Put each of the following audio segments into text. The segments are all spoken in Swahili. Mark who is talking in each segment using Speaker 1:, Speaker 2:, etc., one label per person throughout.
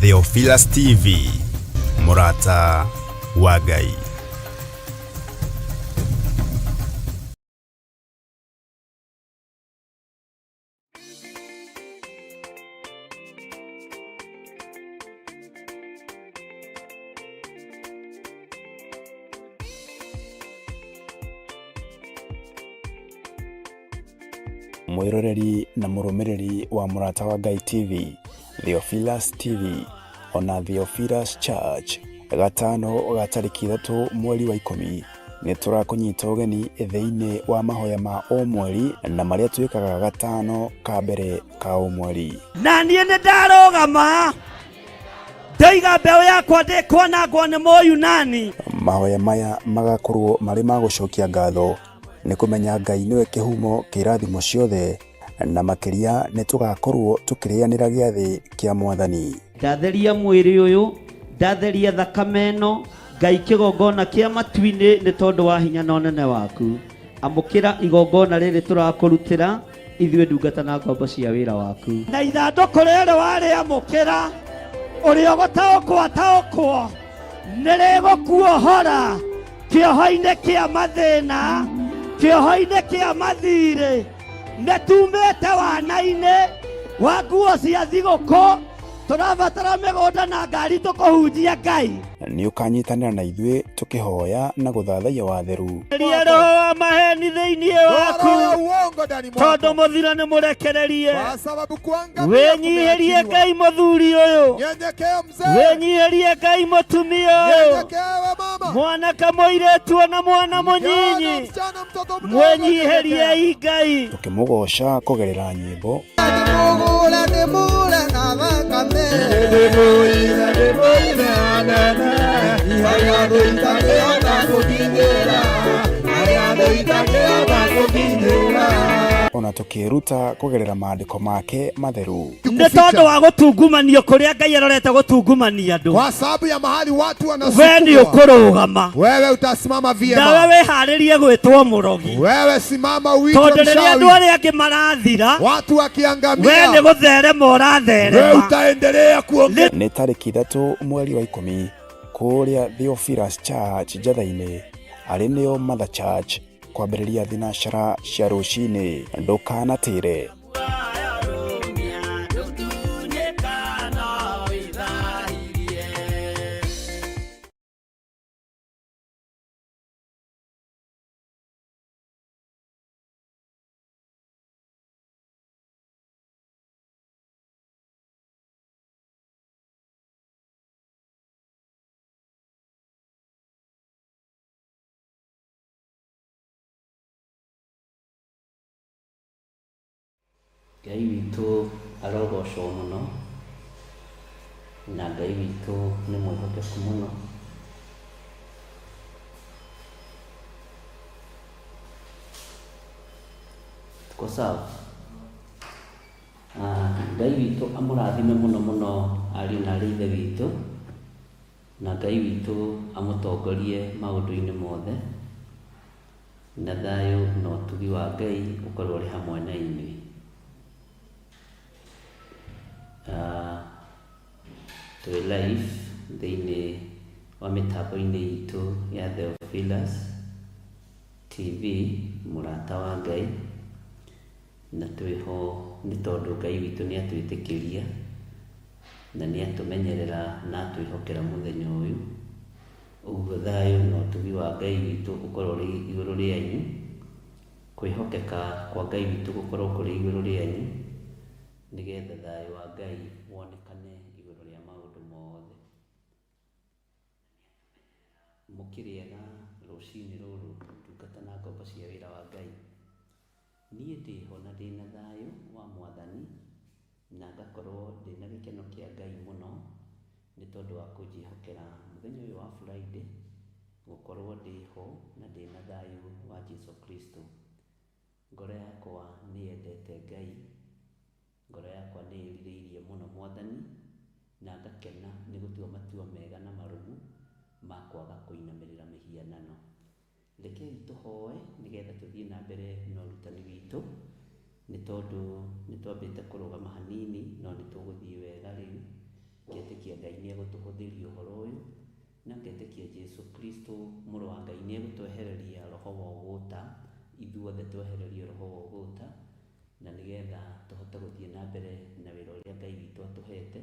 Speaker 1: Theophilus TV, Murata wa Ngai. Mwiroreri na murumiriri wa Murata wa Ngai TV, Theophilus TV, ona Theophilus Church, gatano ga tariki 3 mweri wa 10 ni turakunyita ugeni thĩinĩ wa mahoya ma o mweri na maria twikaga gatano ka mbere ka o mweri.
Speaker 2: Na niĩ nĩ ndarogama ndaiga mbeũ yakwa ndĩkwanangwo nĩ Mũyunani.
Speaker 1: Mahoya maya magakorwo marĩ ma gũcokia ngatho nĩ kũmenya Ngai nĩwe kĩhumo kĩa irathimo ciothe na makĩria nĩ tũgakorwo tũkĩrĩanĩra gĩathĩ kĩa Mwathani.
Speaker 2: Ndatheria mwĩrĩ ũyũ, ndatheria thakame ĩno, Ngai kĩgongona kĩa matu-inĩ nĩ tondũ wa hinya na ũnene waku. Amũkĩra igongona rĩrĩ tũrakũrutĩra ithuĩ ndungata na ngombo cia wĩra waku. Na ithandũkũ rĩrĩ warĩamũkĩra ũrĩa gũtaũkwo nĩrĩgũkuohora kĩoho-inĩ kĩa mathĩna, kĩoho-inĩ kĩa mathirĩ, nĩtumĩte wana-inĩ wa nguo cia thigũkũ, tũrabatara mĩgũnda na ngari tũkũhunjia Ngai.
Speaker 1: Nĩ ũkanyitanĩra na ithuĩ tũkĩhoya na gũthathaiya watheru.
Speaker 2: Ria roho wa maheni thĩinĩ waku, tondũ mũthiro nĩ mũrekererie. Wĩnyihĩrie Ngai mũthuri ũyũ, wĩnyihĩrie Ngai mũtumia ũyũ, mwanake mũirĩtu na mwana mũnyinyi, mwĩnyihĩrie Ngai.
Speaker 1: Tũkĩmũgoca kũgerera nyĩmbo ona tũkĩruta kũgerera maandĩko make matheru.
Speaker 2: Nĩ tondũ wa gũtungumanio kũrĩa Ngai arorete gũtungumania andũ.
Speaker 3: Kwa sababu ya mahali watu wanasukuma,
Speaker 2: wewe nĩ ũkũrũgama,
Speaker 3: wewe utasimama vyema.
Speaker 2: Na wewe harĩrie gwĩtwo mũrogi,
Speaker 3: wewe simama uitwe
Speaker 2: mshauri. Tondũ rĩrĩa andũ arĩa angĩ marathira,
Speaker 3: watu wakiangamia,
Speaker 2: wewe nĩ gũtherema ũratherema,
Speaker 3: wewe utaendelea kuongea.
Speaker 1: Nĩ tariki 3 mweri wa 10 kũrĩa Theophilus Church Njatha-inĩ arĩ nĩyo Mother Church kwambĩrĩria thinacara cia rũcinĩ. Ndũkanatĩre.
Speaker 4: Ngai witũ arogocwo mũno, na Ngai witũ nĩ mwĩhokeku mũno. Tuko sawa? Ngai witũ amũrathime mũno mũno ariũ na ithe witũ, na Ngai witũ amũtongorie maũndũ-inĩ mothe, na thayũ na ũtugi wa Ngai ũkorwo ũrĩ hamwe na inyuĩ. Twĩ live thĩinĩ wa mĩtambo-inĩ itũ ya Theophilus TV, Murata wa Ngai, na twĩho nĩ tondũ Ngai witũ nĩ atwĩtĩkĩria na nĩ atũmenyerera na atwĩhokera mũthenya ũyũ. Ũguo thayũ na ũtugi wa Ngai witũ ũkorwo ũrĩ igũrũ rĩanyu, kwĩhokeka kwa Ngai witũ gũkorwo kũrĩ igũrũ rĩanyu, nĩgetha thayũ wa Ngai wonekane igũrũ rĩa maũndũ mothe. Mũkĩrĩega rũcinĩ rũrũ ndungata na ngombo cia wĩra wa Ngai. Niĩ ndĩho na ndĩna thayũ wa Mwathani, na ngakorwo ndĩna gĩkeno kĩa Ngai mũno nĩ tondũ wa kũnjĩhokera mũthenya ũyũ wa Friday, gũkorwo ndĩho na ndĩna thayũ wa Jesũ Kristo. Ngoro yakwa nĩ yendete Ngai, ngoro yakwa nĩ ĩrirĩirie mũno Mwathani, na ngakena nĩ gũtua matua mega na marũmu ma kwaga kũinamĩrĩra mĩhianano. Rekei tũhoe nĩgetha tũthiĩ na mbere na ũrutani witũ, nĩ tondũ nĩ twambĩte kũrũgama hanini no nĩ tũgũthiĩ wega rĩu ngetĩkia Ngai nĩ egũtũhũthĩria ũhoro ũyũ, na ngetĩkia Jesu Kristo mũrũ wa Ngai nĩ egũtwehereria roho wa ũgũta, ithuothe twehererio roho wa ũgũta, na nĩgetha tũhote gũthiĩ na mbere na wĩra ũrĩa Ngai witũ atũhete,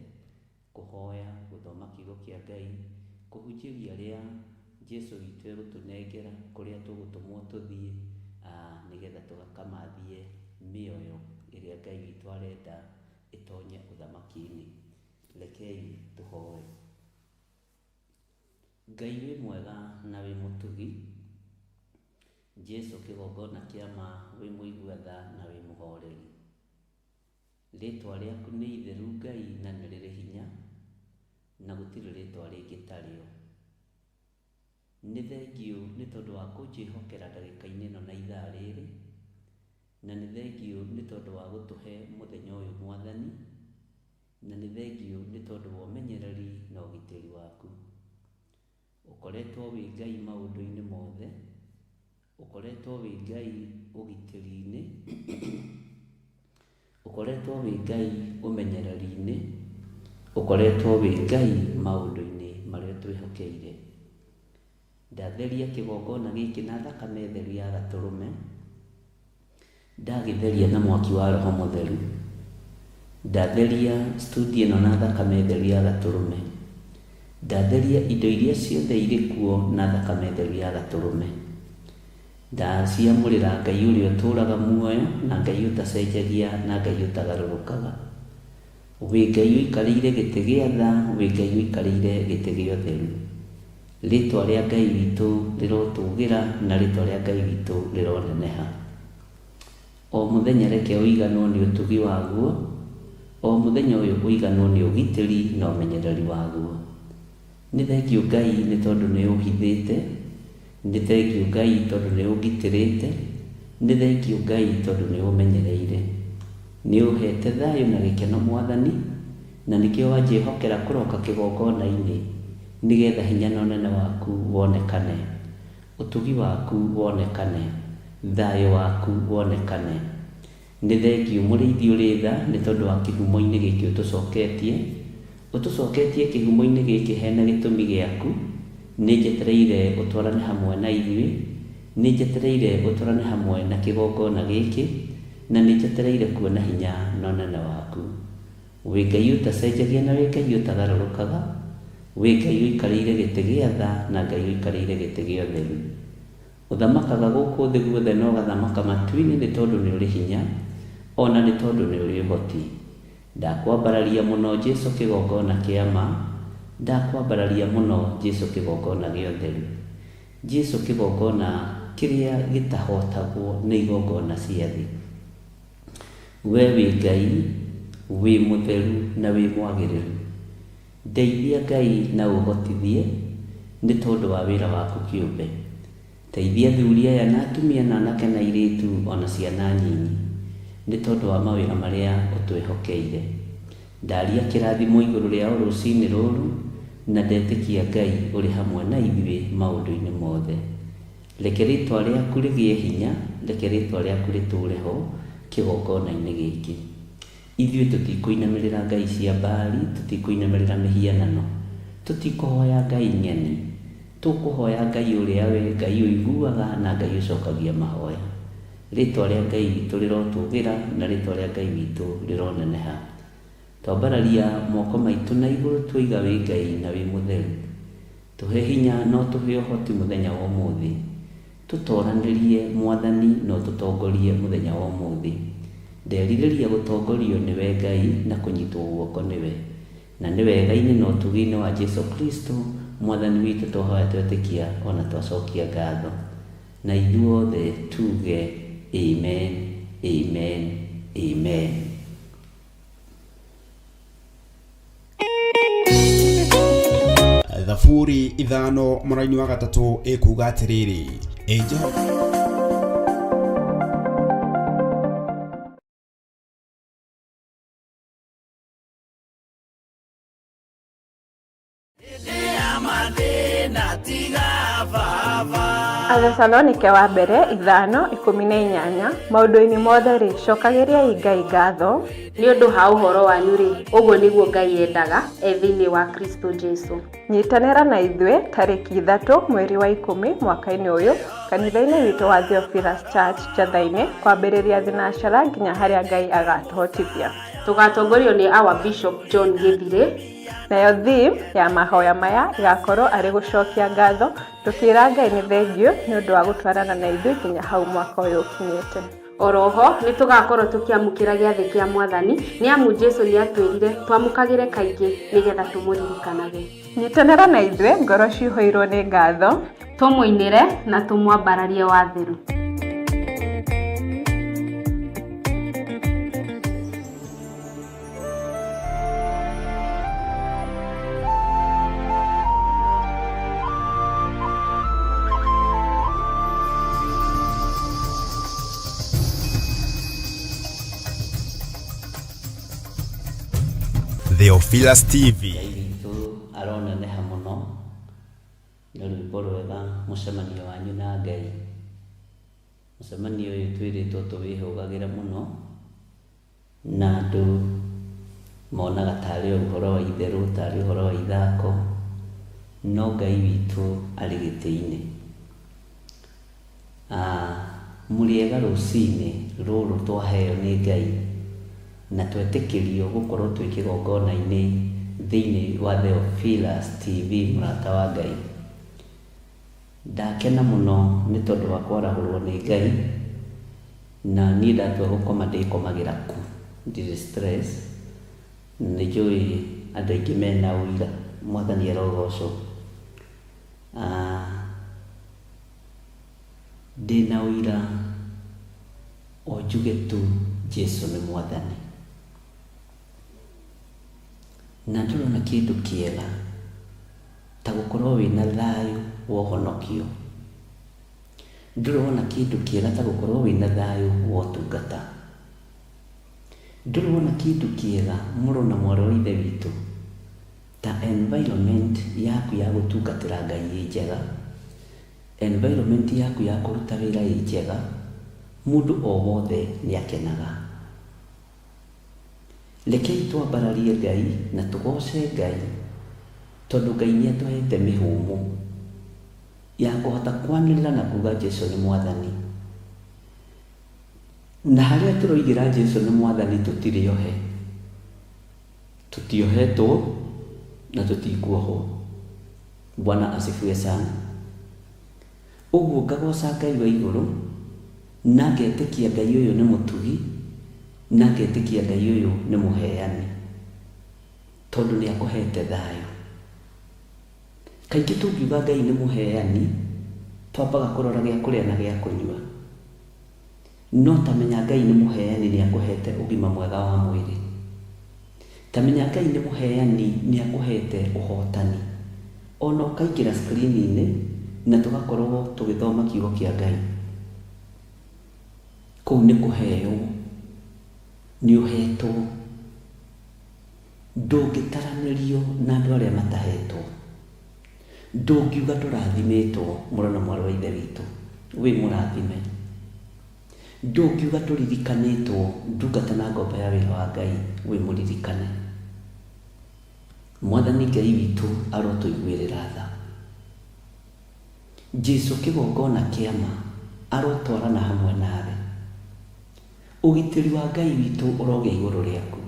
Speaker 4: kũhoya, gũthoma kiugo kĩa Ngai, kũhunjĩria arĩa Jesu witũ egũtũnengera kũrĩa tũgũtũmwo tũthiĩ, nĩgetha tũgakamathie mĩoyo ĩrĩa Ngai witũ arenda ĩtonye ũthamaki-inĩ. Rekei tũhoe. Ngai wĩ mwega na wĩ mũtugi, Jesu kĩgongona kĩa ma, wĩ mũigua tha na wĩ mũhoreri. Rĩtwa rĩaku nĩ itheru Ngai na nĩ rĩrĩ hinya, na gũtirĩ rĩtwa rĩngĩ tarĩo. Nĩ thengiũ nĩ tondũ wa kũnjĩhokera ndagĩka-inĩ ĩno na ithaa rĩrĩ, na nĩ thengiũ nĩ tondũ wa gũtũhe mũthenya ũyũ Mwathani, na nĩ thengiũ nĩ tondũ wa ũmenyereri na ũgitĩri waku. Ũkoretwo wĩ Ngai maũndũ-inĩ mothe, ũkoretwo wĩ Ngai ũgitĩri-inĩ, ũkoretwo wĩ Ngai ũmenyereri-inĩ, ũkoretwo wĩ Ngai maũndũ-inĩ marĩa twĩhokeire. Ndatheria kĩgongona gĩkĩ na thakame theru ya Gatũrũme, ndagĩtheria na mwaki wa Roho Mũtheru, ndatheria studio ĩno na thakame theru ya Gatũrũme, ndatheria indo iria ciothe irĩ kuo na thakame theru ya Gatũrũme, ndaciamũrĩra Ngai ũrĩa ũtũũraga muoyo, na Ngai ũtacenjagia, na Ngai ũtagarũrũkaga. Wĩ Ngai ũikarĩire gĩtĩ gĩa tha, wĩ Ngai ũikarĩire gĩtĩ gĩa ũtheru. Rĩtwa rĩa Ngai witũ rĩrotũgĩra, na rĩtwa rĩa Ngai witũ rĩroneneha. O mũthenya reke ũiganwo nĩ ũtugi waguo, o mũthenya ũyũ ũiganwo nĩ ũgitĩri na ũmenyereri waguo. Nĩ thengiũ Ngai nĩ tondũ nĩ ũhithĩte, nĩ thengiũ Ngai tondũ nĩ ũgitĩrĩte, nĩ thengiũ Ngai tondũ nĩ ũmenyereire. Nĩ ũhete thayũ na gĩkeno Mwathani, na nĩkĩo wanjĩhokera kũroka kĩgongona-inĩ, nĩgetha hinya na ũnene waku wonekane, ũtugi waku wonekane, thayũ waku wonekane. Nĩ thengiũ mũrĩithi ũrĩ tha nĩ tondũ wa kĩhumo-inĩ gĩkĩ ũtũcoketie kĩhumo-inĩ gĩkĩ hena gĩtũmi gĩaku. Nĩ njetereire ũtwarane hamwe na ithuĩ, nĩ njetereire ũtwarane hamwe na kĩgongona gĩkĩ, na nĩ njetereire kuona hinya na ũnene waku. Wĩ Ngai ũtacenjagia na wĩ Ngai ũtagarũrũkaga, wĩ Ngai ũikarĩire gĩtĩ gĩa tha na Ngai ũikarĩire gĩtĩ gĩa ũtheru. Ũthamakaga gũkũ thĩ guothe na ũgathamaka matu-inĩ nĩ tondũ nĩ ũrĩ hinya, ona nĩ tondũ nĩ ũrĩ ũhoti. Ndakwambararia mũno Jesu kĩgongona kĩa ma, ndakwambararia mũno Jesu kĩgongona gĩa ũtheru, Jesu kĩgongona kĩrĩa gĩtahotagwo nĩ igongona cia thĩ. Wee wĩ Ngai, wĩ mũtheru na wĩ mwagĩrĩru. Ndeithia Ngai na ũhotithie nĩ tondũ wa wĩra waku kĩũmbe. Teithia athuri aya na atumia na anake na airĩtu ona ciana nyinyi nĩ tondũ wa mawĩra marĩa ũtwĩhokeire. Ndaria kĩrathimo igũrũ rĩao rũciinĩ rũrũ, na ndetĩkia Ngai ũrĩ hamwe na ithuĩ maũndũ-inĩ mothe. Reke rĩtwa rĩaku rĩgĩe hinya, reke rĩtwa rĩaku rĩtũũre ho kĩgongona-inĩ gĩkĩ. Ithuĩ tũtikũinamĩrĩra ngai cia Baali, tũtikũinamĩrĩra mĩhianano, tũtikũhoya Ngai ng'eni, tũkũhoya Ngai ũrĩa we Ngai ũiguaga na Ngai ũcokagia mahoya. Rĩtwa rĩa Ngai witũ rĩrotũgĩra na rĩtwa rĩa Ngai witũ rĩroneneha. Twambararia moko maitũ na igũrũ twoiga wĩ Ngai na wĩ mũtheru. Tũhe hinya no tũhe ũhoti mũthenya wa ũmũthĩ. Tũtoranĩrie Mwathani no tũtongorie mũthenya wa ũmũthĩ. Nderirĩria gũtongorio nĩwe Ngai na kũnyitwo guoko nĩwe. Na nĩ wega-inĩ na ũtugi-inĩ wa Jesu Kristo Mwathani witũ twahoya twetĩkia ona twacokia ngatho. Na ithuothe tuge amen, amen, amen.
Speaker 5: Thaburi 5 mũraini wa 3 ĩkuuga atĩrĩrĩ,
Speaker 6: Mathĩna tiga baba. Athesalonike wa mbere 5:18 maũndũ-inĩ mothe rĩ cokagĩriai Ngai ngatho
Speaker 7: nĩ ũndũ ha ũhoro wanyu rĩ ũguo nĩguo Ngai endaga thĩinĩ wa Kristo Jesu.
Speaker 6: Nyitanĩra na ithuĩ tarĩki 3 mweri wa 10 mwaka-inĩ ũyũ kanitha-inĩ witũ wa Theophilus Church Chathainĩ kwambĩrĩria thinacara nginya harĩa Ngai agatũhotithia.
Speaker 7: Tũgatongorio nĩ our Bishop John Githire.
Speaker 6: Nayo theme ya mahoya maya igakorwo arĩ gũcokia ngatho tũkĩra Ngai nĩ thengio nĩ ũndũ wa gũtwarana na ithuĩ nginya hau mwaka ũyũ ũkinyĩte.
Speaker 7: Oroho nĩ tũgakorwo tũkĩamũkĩra gĩathĩ kĩa Mwathani nĩ amu Jesu nĩ atwĩrire twamũkagĩre kaingĩ nĩgetha tũmũririkanage.
Speaker 6: Nyitanĩra na ithuĩ ngoro ciihũirwo nĩ ngatho
Speaker 7: tũmũinĩre na tũmwambararie watheru.
Speaker 5: Theophilus TV.
Speaker 4: Ngai witũ aroneneha mũno nĩ rwĩmbo rwega mũcemanio wanyu na Ngai. Mũcemanio ũyũ twĩrĩtwo tũwĩhũgagĩre mũno na andũ monaga tarĩ ũhoro wa itherũ, tarĩ ũhoro wa ithako, no Ngai witũ arĩ gĩtĩ-inĩ. Mũrĩega rũcinĩ rũrũ twaheo nĩ Ngai na twetĩkĩrio gũkorwo twĩ kĩgongona-inĩ thĩinĩ wa Theophilus TV mũrata wa Ngai. Ndakena mũno nĩ tondũ wa kwarahũrwo nĩ Ngai na niĩ ndatua gũkoma ndĩkomagĩra ku, ndirĩ stress. Nĩ njũĩ andũ aingĩ mena ũira, Mwathani arogocwo. Ndĩna ũira o njuge tu Jesu nĩ Mwathani. Na ndĩrona kĩndũ kĩega ta gũkorwo wĩna thayũ wa ũhonokio. Ndĩrona kĩndũ kĩega ta gũkorwo wĩna thayũ wa ũtungata. Ndĩrona kĩndũ kĩega mũrũ na mwarĩ wa ithe witũ ta environment yaku ya gũtungatĩra Ngai ĩ njega, environment yaku ya kũruta wĩra ĩ njega, mũndũ o wothe nĩ akenaga. Rekei twambararie Ngai na tũgoce Ngai tondũ Ngai nĩ atũhete mĩhũmũ ya kũhota kwanĩrĩra na kuga Jesu nĩ Mwathani. Na harĩa tũroigĩra Jesu nĩ Mwathani tũtirĩ ohe, tũtiohetwo na tũtikuohwo. Bwana asifiwe sana. Ũguo ngagoca Ngai wa igũrũ na ngetĩkia Ngai ũyũ nĩ mũtugi na ngetĩkia Ngai ũyũ nĩ mũheani tondũ nĩ akũhete thayũ. Kaingĩ tũngiuga Ngai nĩ mũheani twambaga kũrora gĩa kũrĩa na gĩa kũnyua, no tamenya Ngai nĩ mũheani nĩ akũhete ũgima mwega wa mwĩrĩ. Tamenya Ngai nĩ mũheani nĩ akũhete ũhotani. Ona ũkaingĩra screen-inĩ na tũgakorwo tũgĩthoma kiugo kĩa Ngai, kũu nĩ kũheo, nĩ ũhetwo. Ndũngĩtaranĩrio na andũ arĩa matahetwo. Ndũngiuga tũrathimĩtwo mũrũ na mwarĩ wa ithe witũ, wĩ mũrathime. Ndũngiuga tũririkanĩtwo ndungata na ngombo ya wĩra wa Ngai, wĩ mũririkane. Mwathani Ngai witũ arotũiguĩrĩra tha. Jesu kĩgongona kĩa ma arotwarana hamwe nawe. Ũgitĩri wa Ngai witũ ũrogĩa igũrũ rĩaku.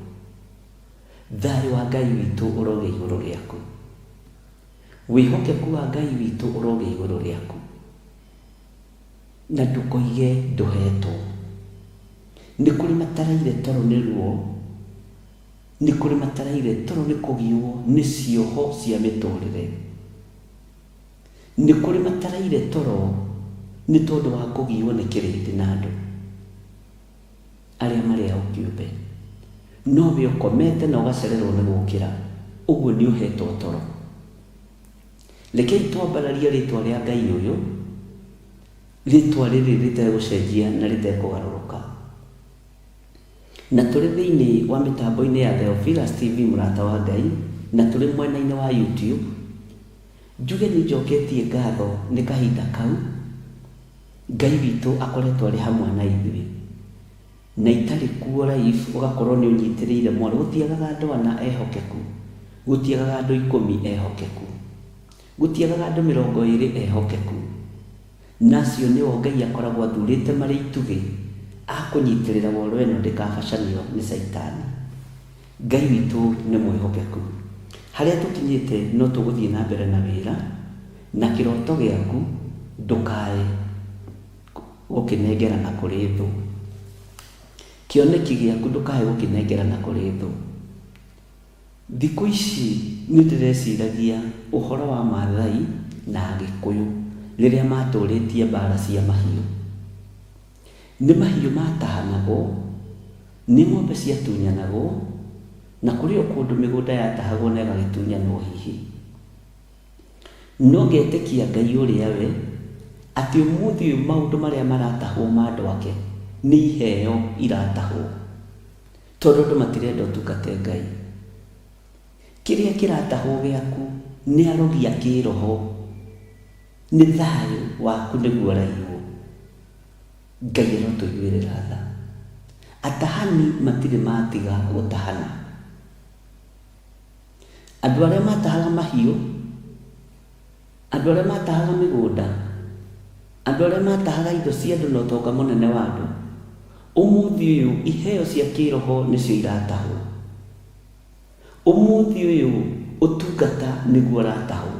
Speaker 4: Thayũ wa Ngai witũ ũrogĩa igũrũ rĩaku. Wĩhokeku wa Ngai witũ ũrogĩa igũrũ rĩaku. Na ndũkoige ndũhetwo. Nĩ kũrĩ mataraire toro nĩ ruo, nĩ kũrĩ mataraire toro nĩ kũgiũo nĩ cioho cia mĩtũrĩre. Nĩ kũrĩ mataraire toro nĩ tondũ wa kũgiũo nĩ kĩrĩndĩ na andũ arĩa marĩ ao kĩũmbe. No we ũkomete na ũgacererwo nĩ gũkĩra, ũguo nĩ ũhetwo toro. Rekei twambararie rĩtwa rĩa Ngai ũyũ, rĩtwa rĩrĩ rĩtegũcenjia na rĩtekũgarũrũka. Na tũrĩ thĩinĩ wa mĩtambo-inĩ ya Theophilus TV mũrata wa Ngai, na tũrĩ mwena-inĩ wa YouTube. Njuge nĩ njoketie ngatho nĩ kahinda kau Ngai witũ akoretwo arĩ hamwe na ithuĩ, na itarĩ kuo life ũgakorwo nĩ ũnyitĩrĩire mwana. Gũtiagaga andũ ana ehokeku, gũtiagaga andũ 10 ehokeku, gũtiagaga andũ 20 ehokeku, nacio nĩo Ngai akoragwo athurĩte marĩ itugĩ akũnyitĩrĩra woro ĩno ndĩkabacanio nĩ Saitani. Ngai witũ nĩ mwĩhokeku. Harĩa tũkinyĩte no tũgũthiĩ na mbere na wĩra, na kĩroto gĩaku ndũkae gũkĩnengerana kũrĩ thũ. Kĩoneki gĩaku ndũkae gũkĩnengerana kũrĩ thũ. Thikũ ici nĩ ndĩreciragia ũhoro wa Maathai na Agĩkũyũ rĩrĩa matũrĩtie mbara cia mahiũ. Nĩ mahiũ matahanagwo, nĩ ng'ombe ciatunyanagwo, na kũrĩ o kũndũ mĩgũnda yatahagwo na ĩgagĩtunyanwo hihi. No ngetĩkia Ngai ũrĩa we atĩ ũmũthĩ ũyũ maũndũ marĩa maratahwo ma andũ ake nĩ iheo iratahwo, tondũ andũ matirenda ũtungate Ngai. Kĩrĩa kĩratahwo gĩaku nĩ arogi a kĩroho, nĩ thayũ waku nĩguo ũraiywo. Ngai arotũiguĩrĩra tha. Atahani matirĩ matiga gũtahana. Andũ arĩa matahaga mahiũ, andũ arĩa matahaga mĩgũnda, andũ arĩa matahaga indo cia andũ na ũtonga mũnene wa andũ, ũmũthĩ ũyũ iheo cia kĩroho nĩcio iratahwo. Ũmũthĩ ũyũ ũtungata nĩguo ũratahwo.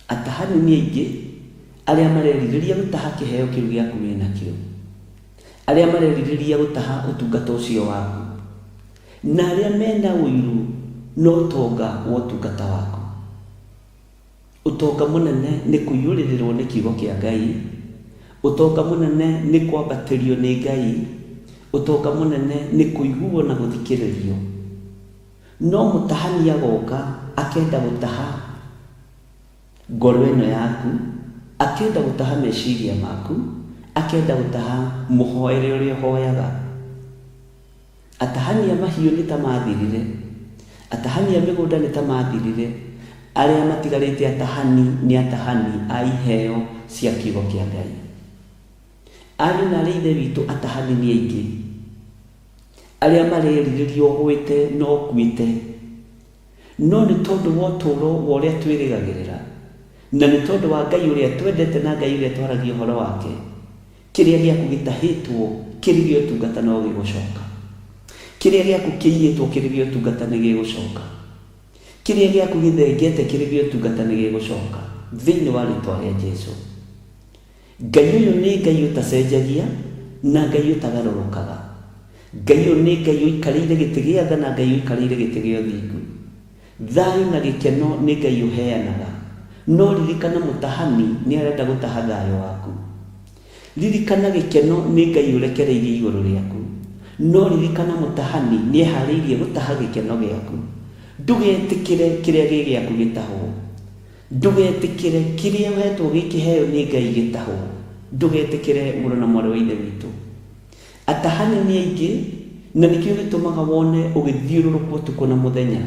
Speaker 4: Atahani nĩ aingĩ arĩa marerirĩria gũtaha kĩheo kĩu gĩaku wĩnakĩo, arĩa marerirĩria gũtaha ũtungata ũcio waku, na arĩa mena ũiru no ũtonga wa ũtungata waku. Ũtonga mũnene nĩ kũiyũrĩrĩrwo nĩ kiugo kĩa Ngai, ũtonga mũnene nĩ kwambatĩrio nĩ Ngai, ũtonga mũnene nĩ kũiguo na gũthikĩrĩrio. No mũtahani agoka akenda gũtaha ngoro ĩno yaku, akenda gũtaha meciria maku, akenda gũtaha mũhoere ũrĩa ũhoyaga. Atahani a mahiũ nĩ ta mathirire, atahani a mĩgũnda nĩ ta mathirire. Arĩa matigarĩte atahani nĩ atahani a iheo cia kiugo kĩa Ngai. Ariũ na aarĩ a Ithe witũ, atahani nĩ aingĩ arĩa marerirĩrio gwĩte no kwĩte, no nĩ tondũ wa ũtũũro wa ũrĩa twĩrĩgagĩrĩra, na nĩ tondũ wa Ngai ũrĩa twendete na Ngai ũrĩa twaragia ũhoro wake, kĩrĩa gĩaku gĩtahĩtwo kĩrĩ gĩa ũtungata no gĩgũcoka. Kĩrĩa gĩaku kĩiyĩtwo kĩrĩ gĩa ũtungata nĩ gĩgũcoka. Kĩrĩa gĩaku gĩthengete kĩrĩ gĩa ũtungata nĩ gĩgũcoka thĩinĩ wa rĩĩtwa rĩa Jesũ. Ngai ũyũ nĩ Ngai ũtacenjagia na Ngai ũtagarũrũkaga. Ngai ũyũ nĩ Ngai ũikarĩire gĩtĩ gĩa tha na Ngai ũikarĩire gĩtĩ gĩa ũthingu. Thayũ na gĩkeno nĩ Ngai ũheanaga. No ririkana mũtahani nĩ arenda gũtaha thayũ waku. Ririkana gĩkeno nĩ Ngai ũrekereirie igũrũ rĩaku. No ririkana mũtahani nĩ eharĩirie gũtaha gĩkeno gĩaku. Ndũgetĩkĩre kĩrĩa gĩ gĩaku gĩtahwo. Ndũgetĩkĩre kĩrĩa wetwo gĩkĩheo nĩ Ngai gĩtahwo. Ndũgetĩkĩre mũrũ na mwarĩ wa Ithe witũ. Atahani nĩ aingĩ, na nĩkĩo gĩtũmaga wone ũgĩthiũrũrũka ũtukũ na mũthenya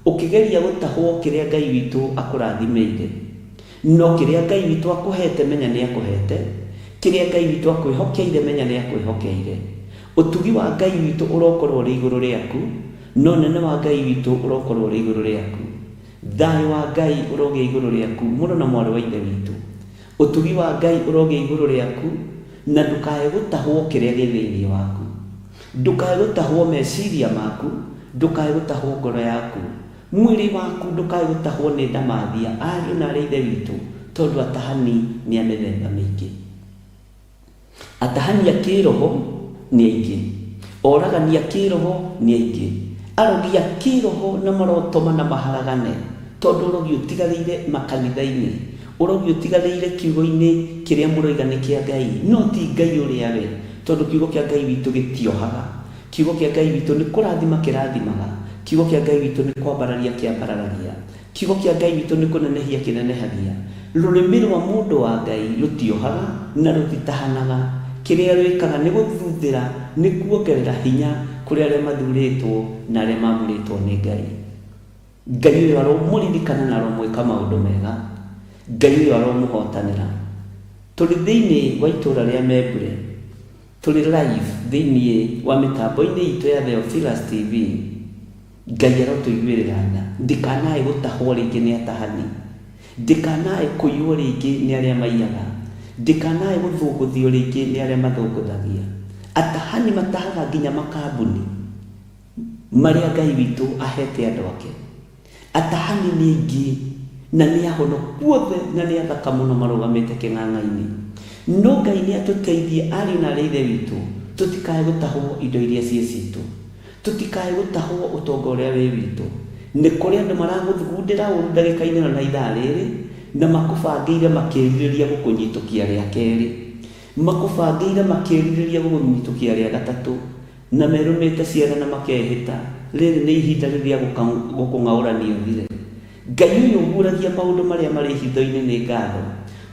Speaker 4: ũkĩgeria gũtahwo kĩrĩa Ngai witũ akũrathimĩire. No kĩrĩa Ngai witũ akũhete menya nĩ akũhete, kĩrĩa Ngai witũ akwĩhokeire menya nĩ akwĩhokeire. Ũtugi wa Ngai witũ ũrokorwo ũrĩ igũrũ rĩaku, no nene wa Ngai witũ ũrokorwo ũrĩ igũrũ rĩaku. Thayũ wa Ngai ũrogĩa igũrũ rĩaku, mũrũ na mwarĩ wa Ithe witũ. Ũtugi wa Ngai ũrogĩa igũrũ rĩaku, na ndũkae gũtahwo kĩrĩa gĩ thĩinĩ waku. Ndũkae gũtahwo meciria maku, ndũkae gũtahwo ngoro yaku, mwĩrĩ waku ndũkae gũtahwo nĩ ndamathia. Ariũ na aarĩ a Ithe witũ, tondũ atahani nĩ a mĩthemba mĩingĩ. Atahani a kĩroho nĩ aingĩ, oragani a kĩroho nĩ aingĩ, arogi a kĩroho na marotoma na maharagane, tondũ ũrogi ũtigarĩire makanitha-inĩ, ũrogi ũtigarĩire kiugo-inĩ kĩrĩa mũroiga nĩ kĩa Ngai, no ti Ngai ũrĩa we, tondũ kiugo kĩa Ngai witũ gĩtiohaga. Kiugo kĩa Ngai witũ nĩ kũrathima kĩrathimaga. Kiugo kĩa Ngai witũ nĩ kwambararia kĩambararagia. Kiugo kĩa Ngai witũ nĩ kũnenehia kĩnenehagia. Rũrĩmĩ rwa mũndũ wa Ngai rũtiohaga na rũtitahanaga. Kĩrĩa rwĩkaga nĩ gũthuthĩra, nĩ kuongerera hinya kũrĩ arĩa mathurĩtwo na arĩa mamũrĩtwo nĩ Ngai. Ngai ũyũ aromũririkana na aromwĩka maũndũ mega. Ngai ũyũ aromũhotanĩra. tũrĩ thĩinĩ wa itũũra rĩa Membure, tũrĩ live thĩinĩ wa mĩtambo-inĩ itũ ya Theophilus TV. Ngai arotũiguĩrĩra tha, ndikanae gũtahwo rĩngĩ nĩ atahani, ndikanae kũiywo rĩngĩ nĩ arĩa maiyaga, ndikanae gũthũngũthio rĩngĩ nĩ arĩa mathũngũthagia. Atahani matahaga nginya makambuni marĩa Ngai witũ ahete andũ ake. Atahani nĩ aingĩ na nĩ ahonoku othe na nĩ athaka mũno marũgamĩte kĩng'ang'a-inĩ. No Ngai nĩ atũteithie ariũ na arĩa ithe witũ tũtikae gũtahwo indo iria ciĩ citũ, tũtikae gũtahwo ũtonga ũrĩa wĩ witũ. Nĩ kũrĩ andũ maragũthugundĩra ũru ndagĩka-inĩ na ithaa rĩrĩ na makũbangĩire makĩrirĩria gũkũnyitũkia rĩa kerĩ, makũbangĩire makĩrirĩria gũkũnyitũkia rĩa gatatũ, na merũmĩte ciara na makehĩta rĩrĩ nĩ ihinda rĩrĩa gũkũng'aũrania ũthire. Ngai ũyũ ũguũragia maũndũ marĩa marĩ hitho-inĩ nĩ ngatho,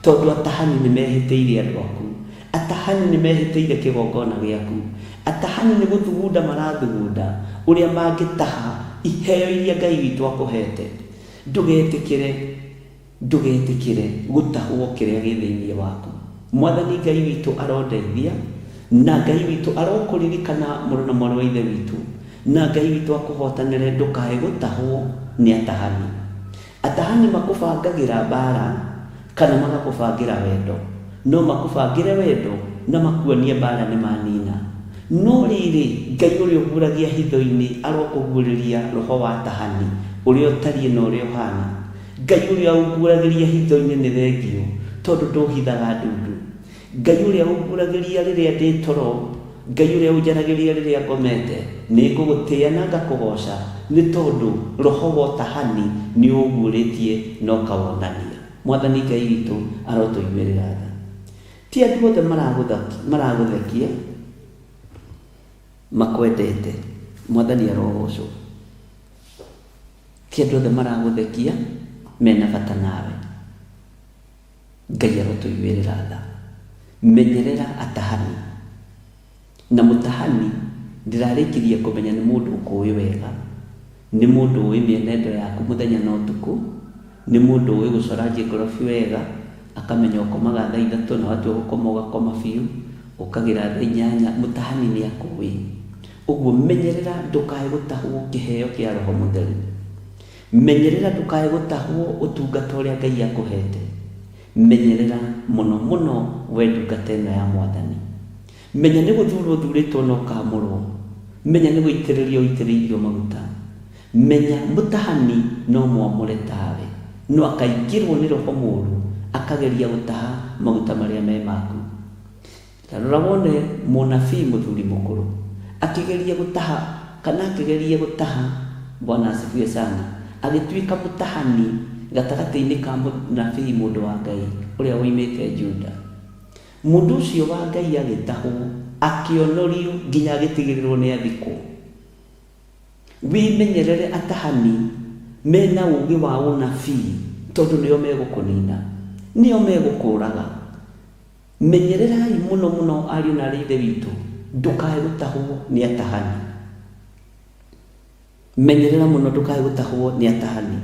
Speaker 4: tondũ atahani nĩ mehĩtĩire andũ aku, atahani nĩ mehĩtĩire kĩgongona gĩaku, atahani nĩ gũthugunda marathugunda ũrĩa mangĩtaha iheo iria Ngai witũ akũhete. Ndũgetĩkĩre gũtahwo kĩrĩa gĩ thĩinĩ waku. Mwathani Ngai witũ arondeithia, na Ngai witũ arokũririkana mũrũ na mwarĩ wa ithe witũ, na Ngai witũ akũhotanĩre. Ndũkae gũtahwo nĩ atahani. Atahani makũbangagĩra mbara kana magakũbangĩra wendo, no makũbangĩre wendo na makuonie mbara nĩ manina. No rĩrĩ Ngai ũrĩa ũguũragia hitho-inĩ arokũguũrĩria roho wa atahani ũrĩa ũtariĩ na ũrĩa ũhana. Ngai ũrĩa ũguũragĩria hitho-inĩ nĩ thengio, tondũ ndũhithaga ndundu. Ngai ũrĩa ũguũragĩria rĩrĩa ndĩ toro, Ngai ũrĩa ũnjaragĩria rĩrĩa ngomete, nĩ ngũgũtĩĩa na ngakũgoca, nĩ tondũ roho wa ũtahani nĩ ũguũrĩtie na ũkawonania. Mwathani Ngai witũ arotũiguĩrĩra tha. Ti andũ othe maragũthekia makwendete, Mwathani arogocwo. Ti andũ othe maragũthekia mena bata nawe. Ngai arotũiguĩrĩra tha. Menyerera atahani, na mũtahani ndĩrarĩkirie kũmenya nĩ mũndũ ũkũĩ wega, nĩ mũndũ ũĩ mĩenendo yaku mũthenya na ũtukũ, nĩ mũndũ ũĩ gũcora njĩngorobi wega, akamenya ũkomaga thaa 3 na watua gũkoma ũgakoma biũ, ũkagĩra thaa 8. Mũtahani nĩ akũĩ. Ũguo menyerera ndũkae gũtahwo kĩheo kĩa Roho Mũtheru. Menyerera ndũkae gũtahwo ũtungata ũrĩa Ngai akũhete. Menyerera mũno mũno we ndungata ĩno ya Mwathani. Menya nĩ gũthurwo thurĩtwo na ũkaamũrwo. Menya nĩ gũitĩrĩrio ũitĩrĩirio maguta. Menya mũtahani no mwamũre tawe, no akaingĩrwo nĩ roho mũũru akageria gũtaha maguta marĩa me maku. Tarora wone mũnabii mũthuri mũkũrũ akĩgeria gũtaha kana akĩgeria gũtaha, Bwana asifiwe sana, agĩtuĩka mũtahani gatagatĩ-inĩ ka mũnabii mũndũ wa Ngai ũrĩa woimĩte Juda. Mũndũ ũcio wa Ngai agĩtahwo, akĩonorio nginya agĩtigĩrĩrwo nĩ athikwo. Wĩmenyerere atahani mena ũũgĩ wa ũnabii, tondũ nĩo megũkũnina, nĩo megũkũraga. Menyererai mũno mũno ariũ na arĩa ithe witũ, ndũkae gũtahwo nĩ atahani. Menyerera mũno ndũkae gũtahwo nĩ atahani.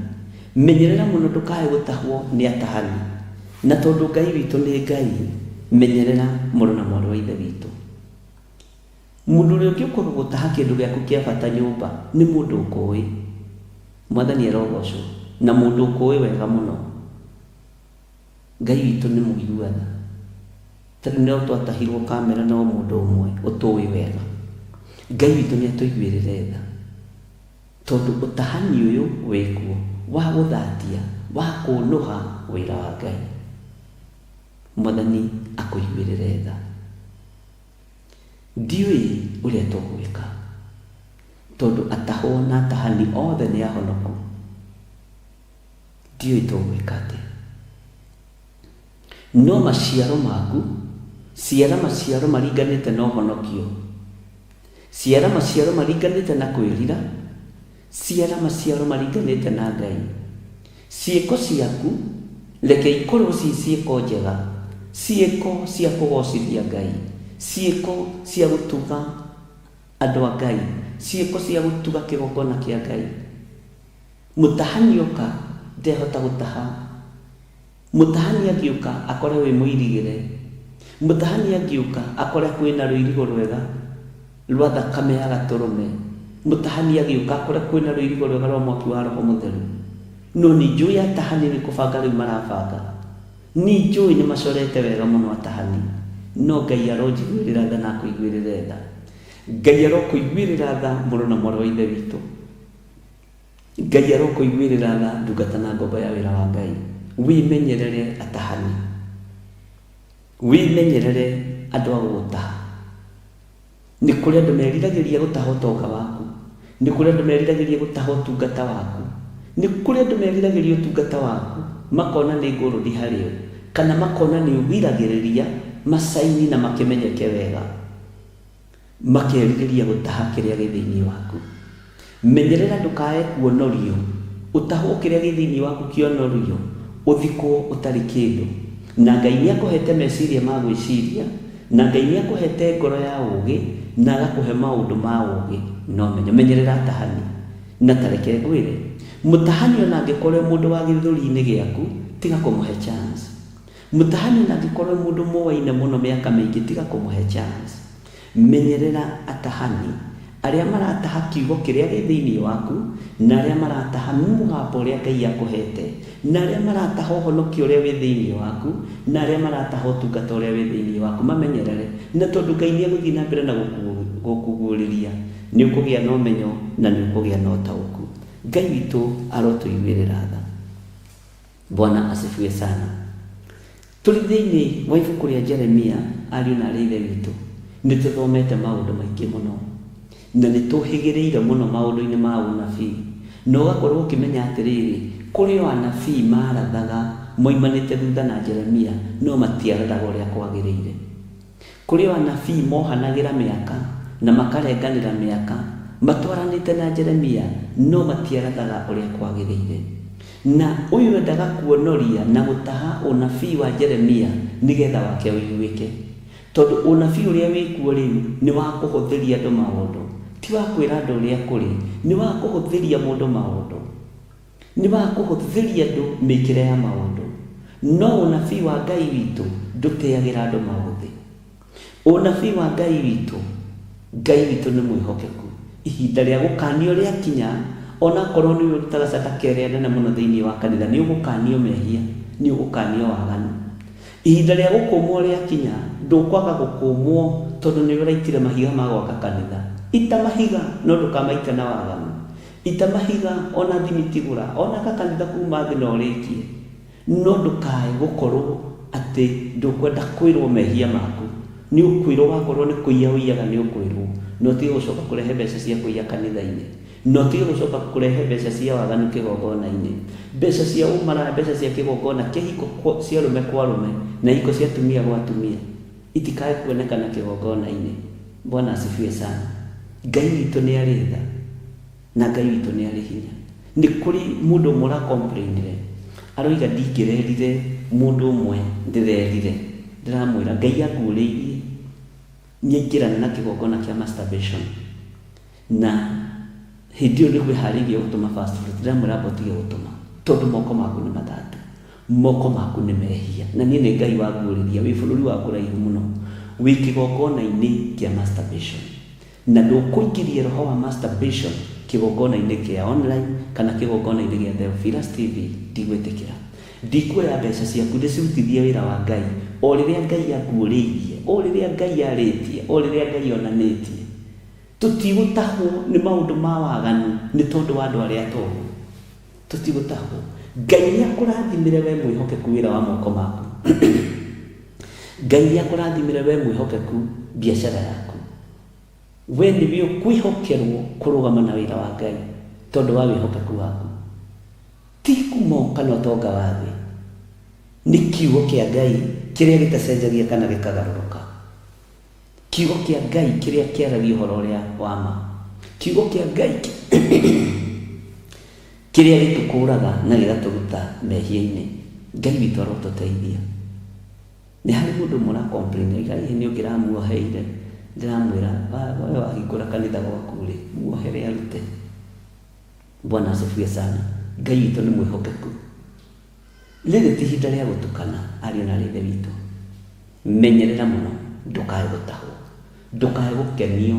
Speaker 4: Menyerera mũno ndũkae gũtahwo nĩ atahani. Na tondũ Ngai witũ nĩ Ngai, menyerera mũrũ na mwarĩ wa ithe witũ. Mũndũ ũrĩa ũngĩũka gũtaha kĩndũ gĩaku kĩa bata nyũmba nĩ mũndũ ũkũĩ. Mwathani arogocwo, na mũndũ ũkũĩ wega mũno. Ngai witũ nĩ mũiguana. Tondũ nĩo twatahirwo kamera no mũndũ ũmwe ũtũĩ wega. Ngai witũ nĩ atũiguĩrĩre tha, tondũ ũtahani ũyũ wĩkuo wa gũthatia, wa kũnũha wĩra wa Ngai. Mwathani akũiguĩrĩre tha. Ndiũĩ ũrĩa tũgwĩka, tondũ atahwo na atahani othe nĩ ahonoku. Ndiũĩ tũgwĩka atĩa. No maciaro maku, ciara maciaro maringanĩte na ũhonokio, ciara maciaro maringanĩte na kwĩrira, ciara maciaro maringanĩte na Ngai. Ciĩko ciaku reke ikorwo ci ciĩko njega, ciĩko cia kũgocithia Ngai, ciĩko cia gũtuga andũ a Ngai, ciĩko cia gũtuga kĩgongona kĩa Ngai. Mũtahani oka ndehota gũtaha Mutahani agiuka akore we muirigire. Mutahani agiuka akore kwina ruirigo rwega rwa thakame ya gaturume. Mutahani agiuka akore kwina ruirigo rwega rwa mwaki wa Roho Mutheru. No ni njui atahani ni kubanga riu marabanga. Ni njui ni macorete wega muno atahani. No Ngai aronjiguirira tha na kuiguirira tha. Ngai arokuiguirira tha muno na moro wa ithe witu. Ngai arokuiguirira tha ndungata na ngombo ya wira wa Ngai. Wimenyerere atahani. Wimenyerere andu a gutaha. Ni kuri andu meriragiria gutaha utonga waku. Ni kuri andu meriragiria gutaha utungata waku. Ni kuri andu meriragiria utungata waku. Makona ni nguru ndi hario. Kana makona ni wiragiriria masaini na makimenyeke wega. Makerigiria gutaha kiria githiini waku. Menyerera ndukae kuonorio. Utaho kiria githiini waku kionorio. Uthiko utari kindu. Na Ngai ni akuhete meciria ma gwiciria, na Ngai ni akuhete ngoro ya ugi, na agakuhe maundu ma ugi. No menyerera atahani. Na tareke ngwire mutahani ona angikorwo mundu wa githuri-ini giaku tiga kumuhe chance. Mutahani ona angikorwo mundu muwaine muno miaka mingi tiga kumuhe chance. Menyerera atahani aria marataha kiugo kiria githiini waku, na aria marataha mugambo uria Ngai akuhete, na aria marataha uhonokio uria wi thiini waku, na aria marataha utungata uria wi thiini waku. Mamenyerere na tondu Ngai ni aguthii na mbere na gukuguriria, ni ukugia na umenyo na ni ukugia na utauku. Ngai witu arotuiguirira tha. Bwana asifiwe sana. Tuli thiini wa ibuku ria Jeremia ariu na ithe witu ni tuthomete maundu maingi muno, na ni tuhigiriire muno maundu-ini ma unabii. No gakorwo ukimenya atiriri kuri o anabii marathaga moimanite thutha na Jeremia no matiarathaga uria kwagiriire. Kuri o anabii mohanagira miaka na makarenganira miaka matwaranite na Jeremia no matiarathaga uria kwagiriire. Na uyu endaga kuonoria na gutaha unabii wa Jeremia nigetha wake uiguike. Tondu unabii uria wikuo riu ni wa kuhuthiria andu maundu, ti wa kwira andu uria kuri, ni wa kuhuthiria mundu maundu, ni wa kuhuthiria andu mikire ya maundu. No unabii wa Ngai witu nduteagira andu mauthi. Unabii wa Ngai witu ni mwihokeku. Ihinda ria gukanio ria kinya, ona korwo ni urutaga sadaka iria nene muno thiini wa kanitha, ni ugukanio mehia, ni ugukanio waganu. Ihinda ria gukumwo ria kinya, ndukwaga gukumwo tondu ni uraitire mahiga ma gwaka kanitha. Ita mahiga no ndukamaite na waganu. Ita mahiga ona thimitigura, ona kanitha kuma thi no rikie. No ndukae gukorwo ati ndukwenda kwirwo mehia maku. Ni ukwirwo wakorwo ni kuiya uiyaga ni ukwirwo. No ti gucoka kurehe mbeca cia kuiya kanitha-ini. No ti gucoka kurehe mbeca cia waganu kigongona-ini. Mbeca cia umara, mbeca cia kigongona, kihiko cia rume kwa rume na hiko cia tumia kwa tumia itikae kuonekana kigongona-ini. Bwana asifiwe sana. Ngai witu ni ari tha na Ngai witu ni ari hinya. Ni kuri mundu mura complainire aroiga ndingirerire mundu umwe ndirerire, ndiramwira Ngai anguriirie nyingirana na kigongona kia masturbation, na hindi iyo ni kwihariria gutuma fast food. Ndiramwira botige gutuma tondu moko maku ni mathatu, moko maku ni mehia, na nie ni Ngai waguriria wi bururi wa kuraihu muno wi kigongona-ini kia masturbation. Na ndukuingiria roho wa masturbation kigongona-ini kia online kana kigongona-ini gia Theophilus TV. Ndigwitikira, ndikuoya mbeca ciaku ndicirutithie wira wa Ngai o riria Ngai anguriirie, o riria Ngai aritie, o riria Ngai onanitie. Tutigutahwo ni maundu ma waganu ni tondu wa andu aria togu. Tutigutahwo. Ngai ni akurathimire we mwihokeku wira wa moko maku. Ngai ni akurathimire we mwihokeku biashara yaku. We ni we kwihokerwo kurugama na wira wa Ngai tondu wa wihokeku waku. Ti kumo kana utonga wa thi. Ni kiugo kia Ngai kiria gitacenjagia kana gikagaruruka. Kiugo kia Ngai kiria kiaragia uhoro uria wa ma. Kiugo kia Ngai kiria gitukuraga na gigaturuta mehia-ini. Ngai witu arotuteithia. Ni hari mundu mura complain Ngai ni ngiramuoheire, ndiramwira wewe wahingura kanitha gwaku ri muohere arute. Bwana asifiwe sana. Ngai witu ni mwihokeku. rĩrĩ ti ihinda rĩa gũtukana ariũ na ithe witũ. Menyerera mũno ndũkae gũtahwo, ndũkae gũkenio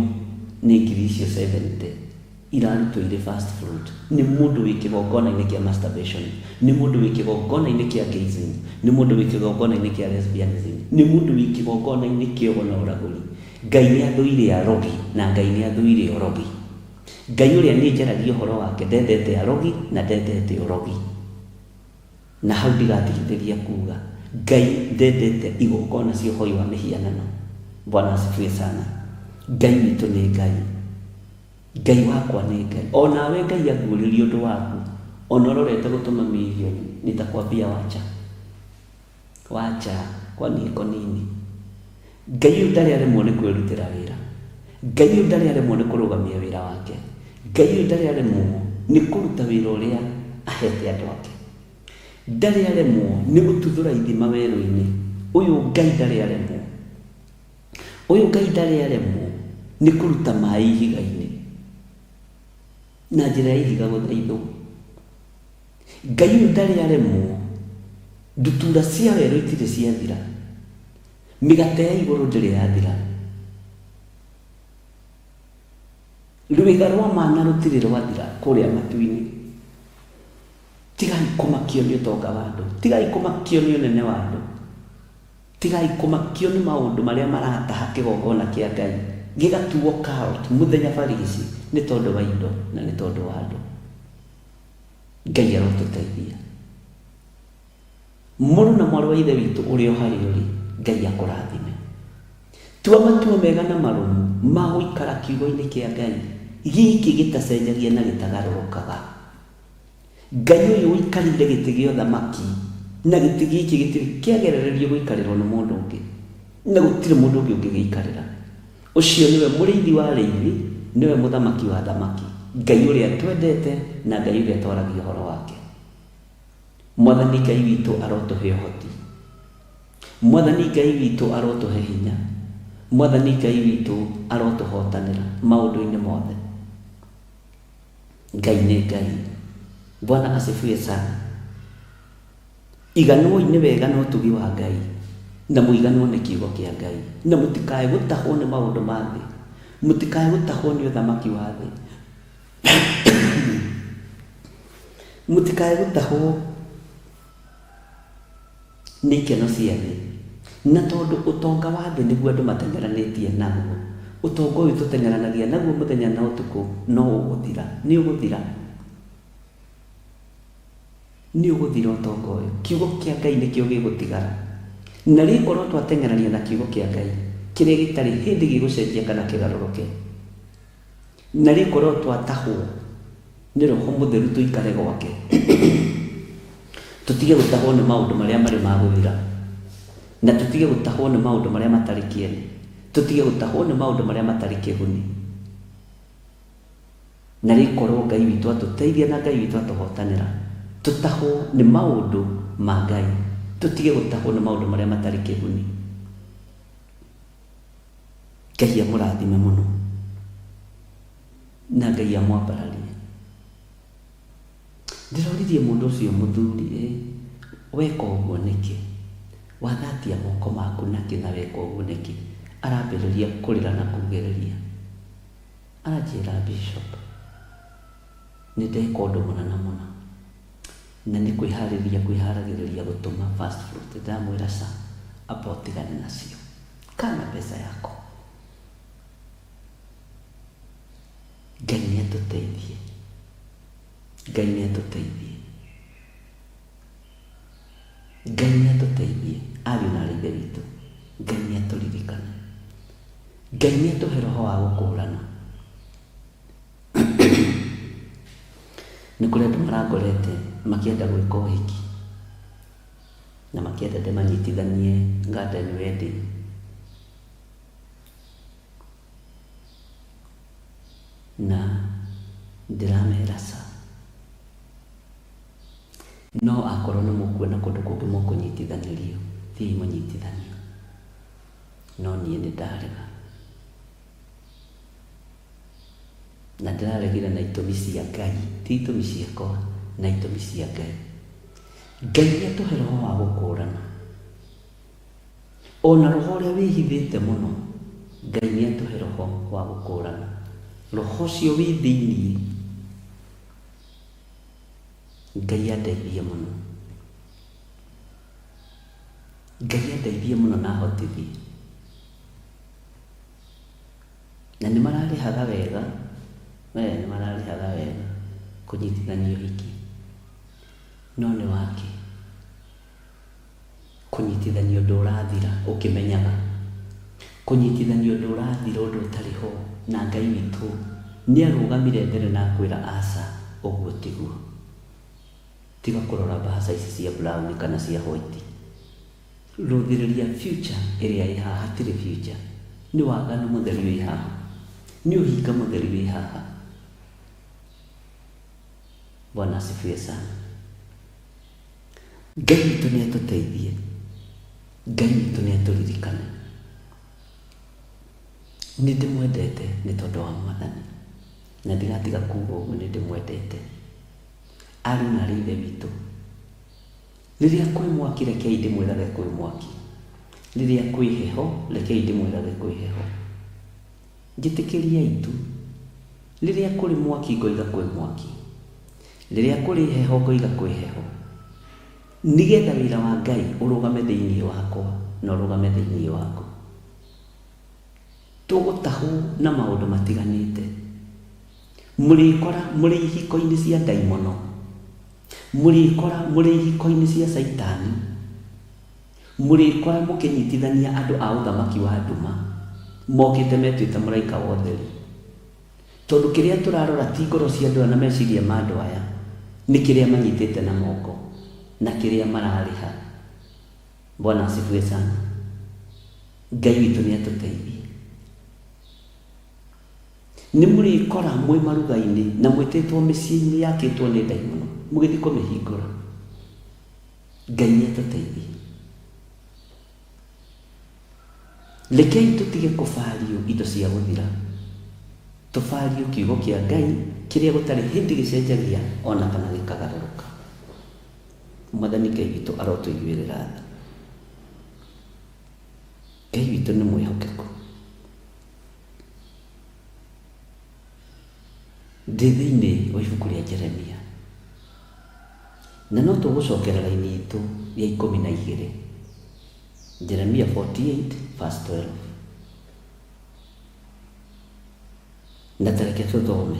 Speaker 4: nĩ ngiri icio 70 irarutwo irĩ fast food. Nĩ mũndũ wĩ kĩgongona-inĩ kĩa masturbation, nĩ mũndũ wĩ kĩgongona-inĩ kĩa gayism, nĩ mũndũ wĩ kĩgongona-inĩ kĩa lesbianism, nĩ mũndũ wĩ kĩgongona-inĩ kĩa ũragũri. Ngai nĩ athũire arogi na Ngai nĩ athũire ũrogi. Ngai ũrĩa nĩ njaragia ũhoro wake ndendete arogi na ndendete ũrogi. Na hau ndigatigithĩria kuga Ngai ndendete igongona cia ũhoi wa mĩhianano. Bwana asifiwe sana. Ngai witũ nĩ Ngai, Ngai wakwa nĩ Ngai. O nawe Ngai aguũrĩrie ũndũ waku, ona ũrorete gũtũma mirioni, nitakwambia wacha kwani iko nini. Ngai ũyũ ndarĩ aremwo nĩ kwĩrutĩra wĩra, Ngai ũyũ ndarĩ aremwo nĩ kũrũgamia wĩra wake, Ngai ũyũ ndarĩ aremwo nĩ kũruta wĩra ũrĩa ahete andũ ake, ndarĩ aremwo nĩ gũtuthũra ithima werũ-inĩ. Ũyũ Ngai ndarĩ aremwo, ũyũ Ngai ndarĩ aremwo nĩ kũruta maĩ ihiga-inĩ na njĩra ya ihiga gũthaithwo. Ngai ũyũ ndarĩ aremwo, ndutura cia werũ itirĩ ciathira, mĩgate ya igũrũ ndĩrĩ yathira, rwĩga rwa mana rũtirĩ rwathira kũrĩa matu-inĩ. Tigai kũmakio nĩ ũtonga wa andũ, tigai kũmakio nĩ ũnene wa andũ, tigai kũmakio nĩ maũndũ marĩa marataha kĩgongona kĩa Ngai gĩgatuo cult mũthenya barigici nĩ tondũ wa indo na nĩ tondũ wa andũ. Ngai arotũteithia. Mũrũ na mwarĩ wa ithe witũ ũrĩa harĩ ũrĩ, Ngai akũrathime. Tua matua mega na marũmu ma gũikara kiugo-inĩ kĩa Ngai gĩkĩ gĩtacenjagia na gĩtagarũrũkaga. Ngai ũyũ ũikarĩire gĩtĩ gĩa ũthamaki, na gĩtĩ gĩkĩ gĩtirĩ kĩagerererio gũikarĩrwo nĩ mũndũ ũngĩ, na gũtirĩ mũndũ ũngĩ ũngĩgĩikarĩra. Ũcio nĩwe mũrĩithi wa arĩithi, nĩwe mũthamaki wa thamaki, Ngai ũrĩa twendete na Ngai ũrĩa twaragia ũhoro wake. Mwathani Ngai witũ arotũhe ũhoti, Mwathani Ngai witũ arotũhe hinya, Mwathani Ngai witũ arotũhotanĩra maũndũ-inĩ mothe. Ngai nĩ Ngai. Bwana asifiwe sana. Iganwo nĩ wega no tugi wa Ngai, na mũiganwo nĩ kiugo kĩa Ngai, na mũtikae gũtahwo nĩ maũndũ ma thĩ, mũtikae gũtahwo nĩ ũthamaki wa thĩ, mũtikae gũtahwo nĩ ikeno cia thĩ. Na tondũ ũtonga wa thĩ nĩguo andũ matengeranĩtie naguo, ũtonga ũyũ tũtengeranagia naguo mũthenya na ũtukũ no ũgũthira, nĩ ũgũthira, nĩ ũgũthira ũtonga ũyũ. Kiugo kĩa Ngai nĩkĩo gĩgũtigara, na rĩkorwo twatengerania na kiugo kĩa Ngai kĩrĩa gĩtarĩ hĩndĩ gĩgũcenjia kana kĩgarũrũke, na rĩkorwo twatahwo nĩ Roho Mũtheru tũikare gwake, tũtige gũtahwo nĩ maũndũ marĩa marĩ ma gũthira, na tũtige gũtahwo nĩ maũndũ marĩa matarĩ kĩene, tũtige gũtahwo nĩ maũndũ marĩa matarĩ kĩguni, na rĩkorwo Ngai witũ atũteithia na Ngai witũ atũhotanĩra, tũtahwo nĩ maũndũ ma Ngai, tũtige gũtahwo nĩ maũndũ marĩa matarĩ kĩguni. Ngai amũrathime mũno na Ngai amwambararie. Ndĩroririe mũndũ ũcio mũthuri, weka ũguo nĩkĩ? Wathatia moko maku nakĩ na weka ũguo nĩkĩ? Arambĩrĩria kũrĩra na kũgereria, aranjĩra Bishop, nĩ ndeka ũndũ mũnene mũno, na nĩ kwĩharagĩrĩria gũtũma fast food. Ndamwĩra ca amba ũtigane nacio, kana mbeca yako. Ngai nĩ atũteithie, Ngai nĩ atũteithie, Ngai nĩ atũteithie, ariũ na ithe witũ. Ngai nĩ atũririkana, Ngai nĩ atũhe roho wa gũkũũrana. Nĩ kũrĩ andũ marangorete makĩenda gwĩka ũhiki na makĩenda ndĩmanyitithanie garden wedding, na ndĩramera ca no akorwo nĩ mũkuona kũndũ kũngĩ mũkũnyitithanĩrio, thiĩ mũnyitithanio, no niĩ nĩ ndarega, na ndĩraregire na itũmi cia Ngai, ti itũmi ciakwa, na itũmi cia Ngai. Ngai nĩatũhe roho wa gũkũrana, ona roho ũrĩa wĩhithĩte mũno, Ngai nĩatũhe roho wa gũkũrana. Roho ũcio wĩ thĩinĩ, Ngai andeithie mũno, Ngai andeithie mũno na ahotithie. Na nĩ mararĩhaga wega, nĩ mararĩhaga wega kũnyitithania ũhiki, no nĩ wake kũnyitithania ũndũ ũrathira ũkĩmenyaga, kũnyitithania ũndũ ũrathira ũndũ ũtarĩ ho. Na Ngai witũ nĩ arũgamire mbere na akwĩra aca, ũguo tiguo, tiga kũrora mbaca ici cia brown kana cia white. Rũthĩrĩria future ĩrĩa ĩ haha, hatirĩ future. Nĩ waganu mũtheri wĩ haha, nĩ ũhinga mũtheri wĩ haha. Bwana asifiwe sana. Ngai witũ nĩ atũteithie, Ngai witũ nĩ atũririkane. Nĩ ndĩmwendete nĩ tondũ wa Mwathani, na ndigatiga kuuga ũguo, nĩ ndĩmwendete. Ariũ na ithe witũ, rĩrĩa kwĩ mwaki rekei ndĩmwĩrage kwĩ mwaki, rĩrĩa kwĩ heho rekei ndĩmwĩrage kwĩ heho. Njĩtĩkĩriai tu, rĩrĩa kũrĩ mwaki ngoiga kwĩ mwaki, rĩrĩa kũrĩ heho ngoiga kwĩ heho, nĩgetha wĩra wa Ngai ũrũgame thĩinĩ wakwa na ũrũgame thĩinĩ waku. Tũgũtahwo na maũndũ matiganĩte. Mũrĩkora mũrĩ ihiko-inĩ cia ndaimono, mũrĩkora mũrĩ ihiko-inĩ cia Saitani, mũrĩkora mũkĩnyitithania andũ a ũthamaki wa nduma mokĩte metuĩte mũraika wa ũtheri. Tondũ kĩrĩa tũrarora ti ngoro cia andũ na meciria ma andũ aya, nĩ kĩrĩa manyitĩte na moko na kĩrĩa mararĩha. Bwana asifiwe sana. Ngai witũ nĩ atũteithie. Nĩ mũrĩkora mwĩ maruga-inĩ na mwĩtĩtwo mĩciĩ-inĩ yakĩtwo nĩ ndaimono, mũgĩthiĩ kũmĩhingũra. Ngai nĩ atũteithie. Rekei tũtige kũbario indo cia gũthira, tũbario kiugo kĩa Ngai kĩrĩa gũtarĩ hĩndĩ gĩcenjagia ona kana gĩkagarũrũka. Mwathani Ngai witũ arotũiguĩrĩra tha. Ngai witũ nĩ mwĩhokeku. Ndĩ thĩinĩ wa ibuku rĩa Jeremia, na no tũgũcokera raini itũ ya 12, Jeremia 48 verse 12. Na tareke tũthome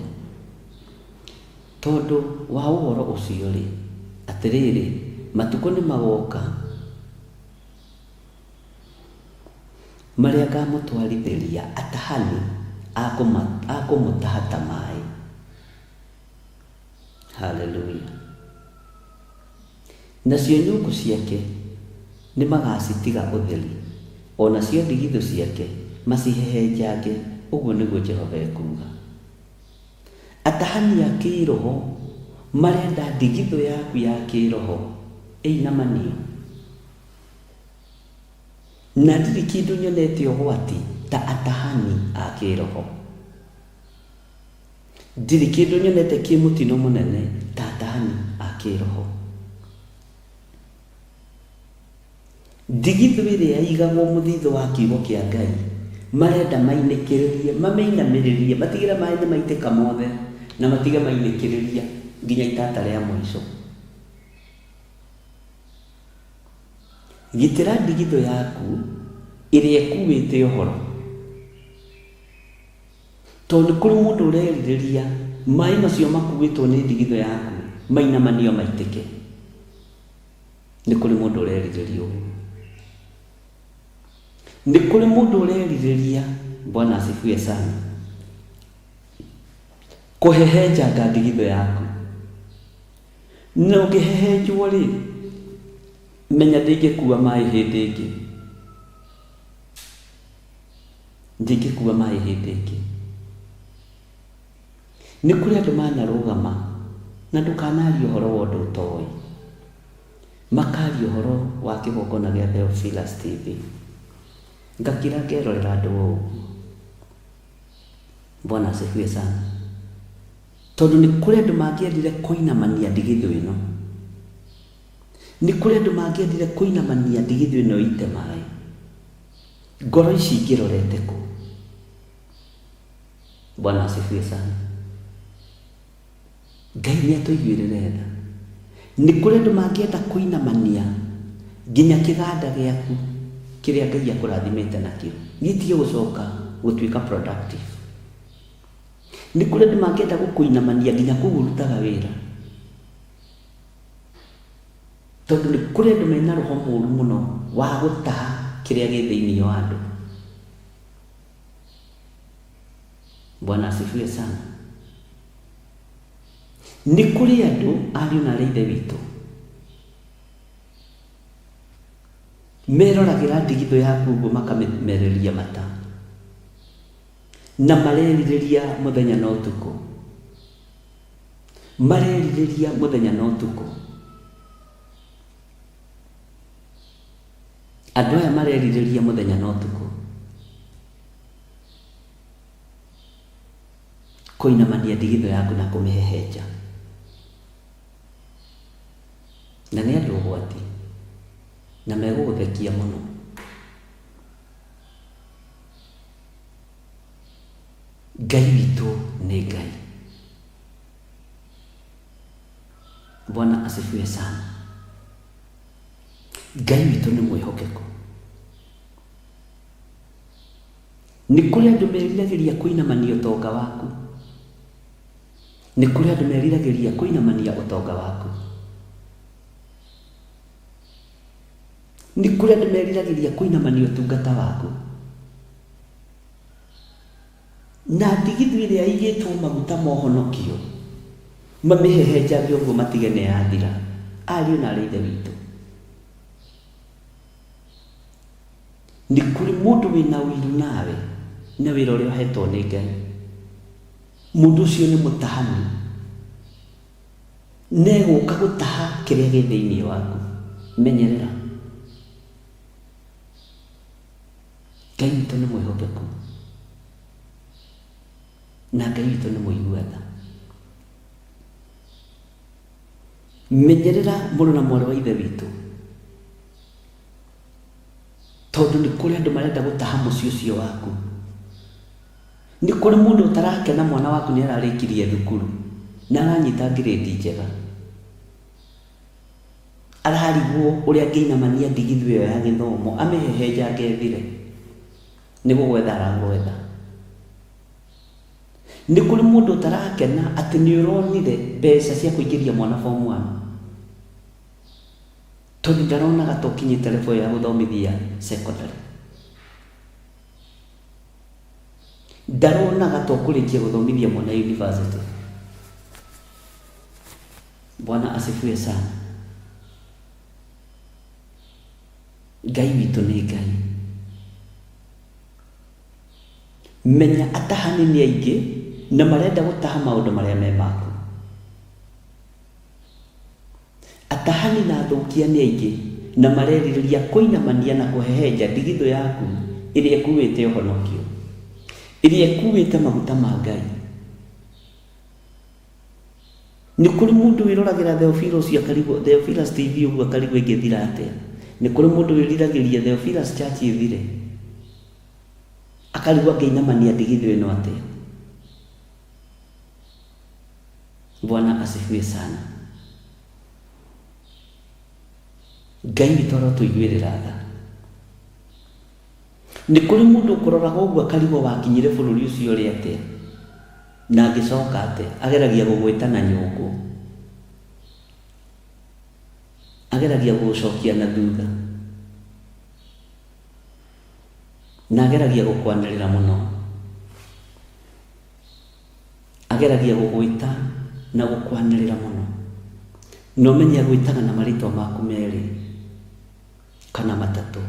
Speaker 4: tondũ wa ũhoro ũcio rĩ, atĩrĩrĩ, matukũ nĩ magoka marĩa ngamũtwarithĩria atahani akũmũtaha ta maĩ. Haleluya. Nacio nyũngũ ciake nĩ magacitiga ũtheri, ona cio ndigithũ ciake macihehenjange, ũguo nĩguo Jehova ekuuga. Atahani a kĩroho marenda ndigithũ yaku ya kĩroho ĩinamanio. Na ndirĩ kĩndũ nyonete ũgwati ta atahani a kĩroho. Ndirĩ kĩndũ nyonete kĩ mũtino mũnene ta atahani a kĩroho. Ndigithũ ĩrĩa yaigagwo mũthithũ wa kiugo kĩa Ngai marenda mainĩkĩrĩrie, mamĩinamĩrĩrie, matigĩre maĩ nĩ maitĩka mothe na matige mainĩkĩrĩria nginya itata rĩa mũico. Gitĩra ndigithũ yaku ĩrĩa ĩkuĩte ũhoro, tondũ kũrĩ mũndũ ũrerirĩria maĩ macio makuĩtwo nĩ ndigithũ yaku mainamanio maitĩke. Nĩ kũrĩ mũndũ ũrerirĩria ũguo. Nĩ kũrĩ mũndũ ũrerirĩria, Bwana asifiwe sana, kũhehenjanga ndigithũ yaku. Na ũngĩhehenjwo rĩ, menya ndĩngĩkua maĩ hĩndĩ ĩngĩ, ndĩngĩkua maĩ hĩndĩ ĩngĩ. Nĩ kũrĩ andũ manarũgama na ndũkanarie ũhoro wa ũndũ ũtoĩ, makaria ũhoro wa kĩgongona gĩa Theophilus TV, ngakira ngerorera andũ ũguo. Bwana asifiwe sana. Tondũ nĩ kũrĩ andũ mangĩendire kũinamania ndigithũ ĩno, nĩ kũrĩ andũ mangĩendire kũinamania ndigithũ ĩno ĩite maĩ. Ngoro ici ingĩrorete kũ? Bwana asifiwe sana. Ngai nĩatũiguĩrĩre tha. Nĩ kũrĩ andũ mangĩenda kũinamania nginya kĩganda gĩaku kĩrĩa Ngai akũrathimĩte nakĩo gĩtige gũcoka gũtuĩka productive. Nĩ kũrĩ andũ mangĩenda gũkũinamania nginya kũu ũrutaga wĩra, tondũ nĩ kũrĩ andũ mena roho mũũru mũno wa gũtaha kĩrĩa gĩ thĩinĩ wa andũ. Bwana asifiwe sana. Nĩ kũrĩ andũ ariũ na ithe witũ meroragĩra ndigithũ yaku ũguo makamereria mata na marerirĩria mũthenya na ũtukũ, marerirĩria mũthenya na ũtukũ. Andũ aya marerirĩria mũthenya na ũtukũ kũinamania ndigithũ yaku na kũmĩhehenja, na nĩ andũ ũgwati na megũgũthekia mũno. Ngai witũ nĩ Ngai. Bwana asifiwe sana. Ngai witũ nĩ mwĩhokeku. Nĩ kũrĩ andũ meriragĩria kũinamania ũtonga waku, nĩ kũrĩ andũ meriragĩria kũinamania ũtonga waku, nĩ kũrĩ andũ meriragĩria kũinamania ũtungata waku, na ndigithũ ĩrĩa ĩigĩtwo maguta ma ũhonokio mamĩhehenjage ũguo matige nĩ yathira. Ariũ na ithe witũ, nĩ kũrĩ mũndũ wĩna ũiru nawe na wĩra ũrĩa ũhetwo nĩ Ngai. Mũndũ ũcio nĩ mũtahani, negũka gũtaha kĩrĩa gĩ thĩinĩ waku. Menyerera. Ngai witũ nĩ mwĩhokeku na Ngai witũ nĩ mũigua tha. Menyerera mũrũ na mwarĩ wa ithe witũ, tondũ nĩ kũrĩ andũ marenda gũtaha mũciĩ ũcio waku. Nĩ kũrĩ mũndũ ũtarakena mwana waku nĩ ararĩkirie thukuru na aranyita grade njega, ararigwo ũrĩa angĩinamania ndigithũ ĩyo ya gĩthomo amĩhehenjange thire, nĩ gũgwetha aragwetha. Nĩ kũrĩ mũndũ ũtarakena atĩ nĩ ũronire mbeca cia kũingĩria mwana form 1, tondũ ndaronaga ta ũkinyĩte level ya gũthomithia secondary, ndaronaga ta ũkũrĩkia gũthomithia mwana university. Bwana asifiwe sana. Ngai witũ nĩ Ngai. Menya atahani nĩ aingĩ na marenda gũtaha maũndũ marĩa me maku. Atahani na athũkia nĩ aingĩ na marerirĩria kũinamania na kũhehenja ndigithũ yaku ĩrĩa ĩkuĩte ũhonokio, ĩrĩa ĩkuĩte maguta ma Ngai. Nĩ kũrĩ mũndũ wĩroragĩra Theophilus TV ũguo akarigwo ĩngĩthira atĩa. Nĩ kũrĩ mũndũ wĩriragĩria Theophilus Church ĩthire akarigwo angĩinamania ndigithũ ĩno atĩa. Bwana asifiwe sana. Ngai witũ arotũiguĩrĩra tha. Nĩ kũrĩ mũndũ ũkũroraga ũguo akarigwo wakinyire bũrũri ũcio ũrĩ atĩa na angĩcoka atĩa, ageragia gũgwĩta na nyũngũ, ageragia gũgũcokia na thutha, na ageragia gũkwanĩrĩra mũno, ageragia gũgwĩta na gũkwanĩrĩra mũno, no menye gwĩtaga na marĩtwa maku merĩ kana matatũ.